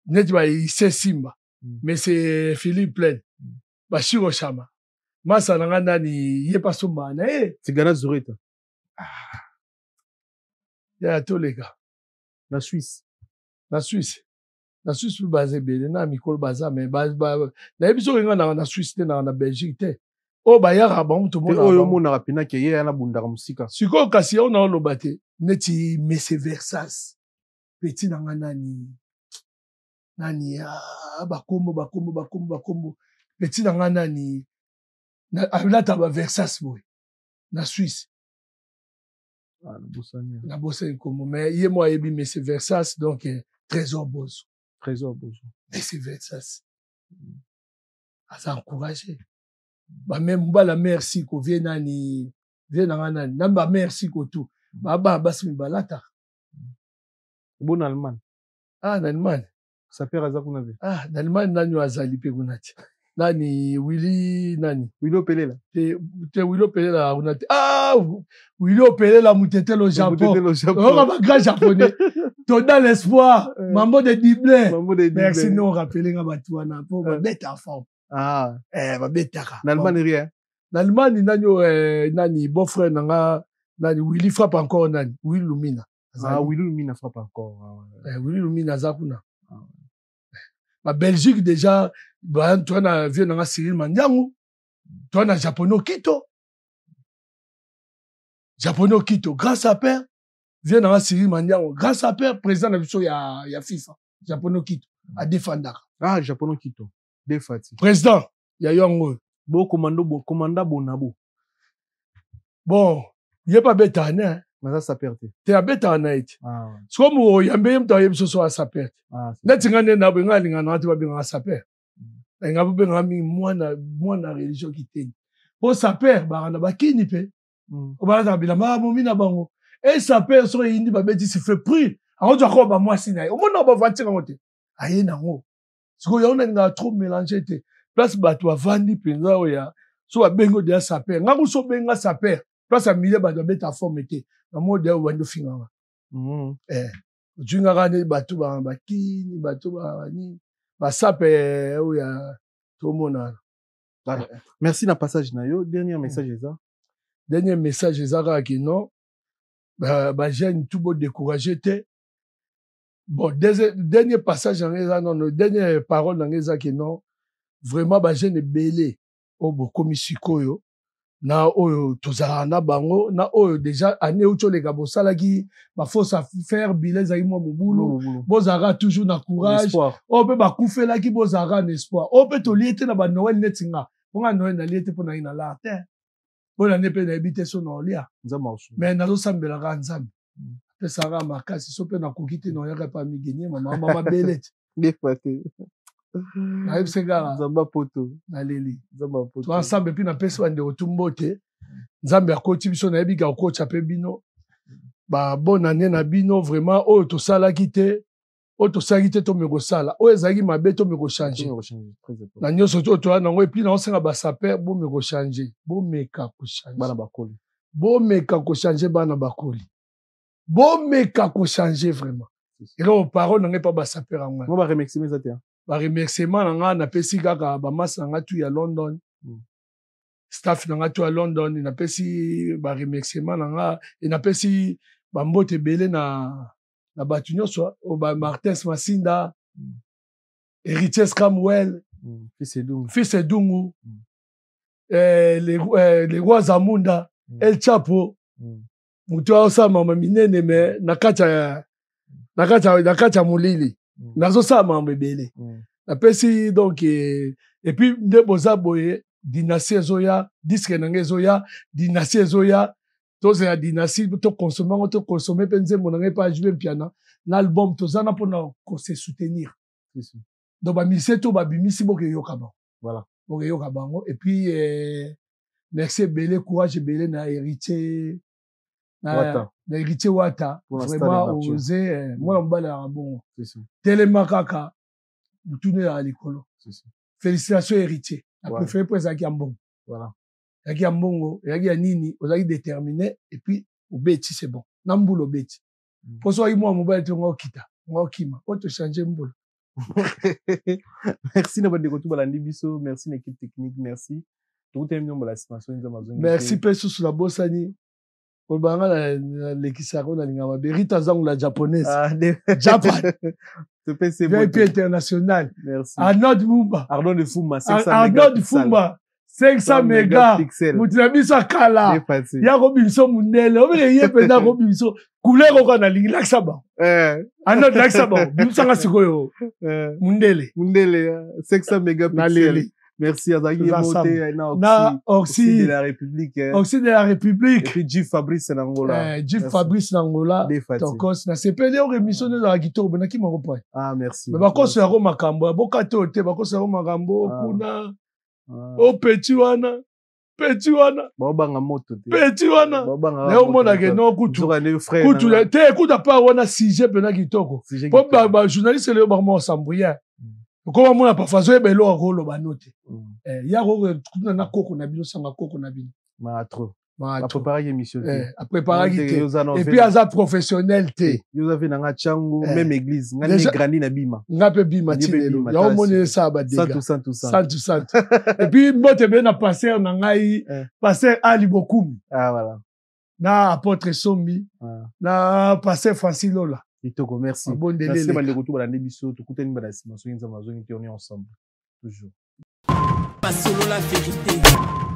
neti ba ise simba mais c'est Philippe Plein ba shiro chama masa na ngana ni ye pas somba na tigana zurita ya to les gars na Suisse na Suisse basé belé na mikolo baza mais na biso nga na Suisse te na Belgique te Oh, bah, y'a rabon, tout le monde. Oh, yo, mon rapina, qui est un bunda musika. Suko, kasi, on a le bâté. Neti, Messe Versas. Petit nanga nani. Nani, bakombo. Petit nanga nani. Là, t'as Versas, boy. Na Suisse. Ah, na Bossani comme mais il est moi et Messe Versas donc Trésor Bozo. Messe Versas. Ça encouragé. Bah même la merci ko vient nani namba merci ko tout. Ba basmi balata. Bon allemand. Ah en Allemagne. Ça perd à zakuna ve. Ah en Allemagne nani azali pe kunati. Nani Willy Opele là. Te Willy Opele là on a ah Willy Opele là mutete le Japon. On va grand japonais. Ton dans l'espoir, Mambo de Diblé. Merci nous rappeler nga batuana pour bête en forme. Ah ba bête. N'Allemagne rien. N'Allemagne nani beau frère nanga nani Willy frappe encore nani Willy Lumina. Ah Willy Lumina frappe encore. Willy Lumina zakuna. Ma Belgique déjà bah toi na vieux na Cyril Mandiango toi na Japono Kito grâce à père vieux na Cyril Mandiango grâce à père président na biso ya FIFA Japono Kito a défendre Japono Kito défati président ya yongo commanda bonabo bon yé pas bétane mais ça perte te a bétane iti so mo yambe mto yebiso so a saperte netinga na benga linga na ati benga saperte nga benga mi mwana religion kiteni po saperte ba na bakini pe o ba na bilamba momi na bango et saperte so yindi ba beti se fait prix a on ko ba mwasi na o mona ba vatinga ngote aye na ngo so yo na trop mélanger te place ba to vandi penza o ya so ba bengo de saperte nga ko so benga saperte place a mille ba beta forme te na mo de wando finga junga gane batu ba bakini batu ba ni ba sape o ya to mona. Merci na passage na yo dernier message ezaka ki non ba jeune tout beau décourager te bon dernier passage non dernière parole na ngeza ki non vraiment ba jeune belé o bo komisikoyo na oyo tozala na bango na oyo déjà année uto les gabo salaki ba faut ça faire bileza imo mobulu bozara toujours na courage o pe ba kufela ki bozara n'espoir o pe to liete na ba Noël netinga ponga Noël na liete pona ina la terre bona ne pe na ebite so na olia mais na zo sambela ka nzambe pe sara makasi so pe na kokite no yaka pa migenye mama belete défaté na ebsengara zamba poto na leli zamba poto to ensemble puis na pesa wande otumbote nzambe akoti biso na ebika okocha pe bino ba bonne année na bino vraiment o to sala kite o to sala kite to meko sala o ezaki mabe to meko changer na nyoso to na ngo puis na osenga ba saper bo meko changer bo meka ko changer bana bakoli bo meka ko changer bana bakoli bo meka ko changer vraiment et là parole na pas ba saper ngwa mo ba remercier mes amis ba remerciement na nga na pesi kaka ba masa nga tu ya London staff na nga tu ya London na pesi ba remerciement na nga et na pesi ba mbote belé na batu nyonso o ba Martins Masinda Héritier Scramwell fils Edungu les rois Zamunda El Chapo mutu osama minene me nakacha mulili nazo sa mambe belé na pesi donc et puis nde boza boye dynastie ezoya disque nange ezoya dynastie ezoya toze ya dynastie to consommer penze monange pa jouer piano na album tozana pona ko se soutenir donc ba mise to ba bimisi boke yoka ba voilà boke yoka bango et puis merci belé courage belé na héritier na héritier Wata vraiment osé moi mbala bon telema kaka mutune ya likolo félicitations héritier a préféré pour ça qui a bon voilà yaki ya mbongo yaki ya nini ozaki déterminé et puis obeti c'est bon na mbula obeti po so moi mobile to ngokita ngokima o to changer mbula. Merci na bande ko tu balandi biso merci l'équipe technique merci tout est mieux la situation nza mazongi merci peso sur la bossani olbanga na lekisako na linga maberita zangu la japonaise Japan te PC VIP international merci Arnaud Fumba 500 Arnaud Fumba 500 mégapixels. Moutina biso akala. Ya Robinson Mundele. Obele ye pena Robinson. Couleur oko na lingi laksa ba. Ano laksa ba. Bimusanga sikoyo. Mundele. Mundele 500 mégapixels. Merci à Zaghi Moté na Oxy de la République. Oxy de la République. Et puis Jif Fabrice Nangola. Jif Fabrice Nangola. Tokos na CPD on émission de la guitare benaki maropa. Ah merci. Mais bakoso ya Roma Kambo, bokato te bakoso ya Roma Kambo kuna o petit wana. Petit wana. Bobanga moto te. Petit wana. Na o mona ke no kutu. Kutu la te kuta pa wana sujet benaki toko. Po ba journaliste le ba mo sambouya. Comment mon parfois zo ebelo rolo banote ya rolo na koko na bino sanga koko na bino ma trop ma préparer émission a préparer et puis aza professionnel te yo avez na changu même église ngani grandi na bima ngape bima tinelo ya omone ça ba dega santu et puis mbote be na pasteur na ngai pasteur Ali Bokoum voilà na apôtre Sombi na pasteur Francis Lola. Itoko, merci. Merci, Mande Retour, la Nebiso, tout le monde, on est ensemble. Toujours. Pas solo la vérité.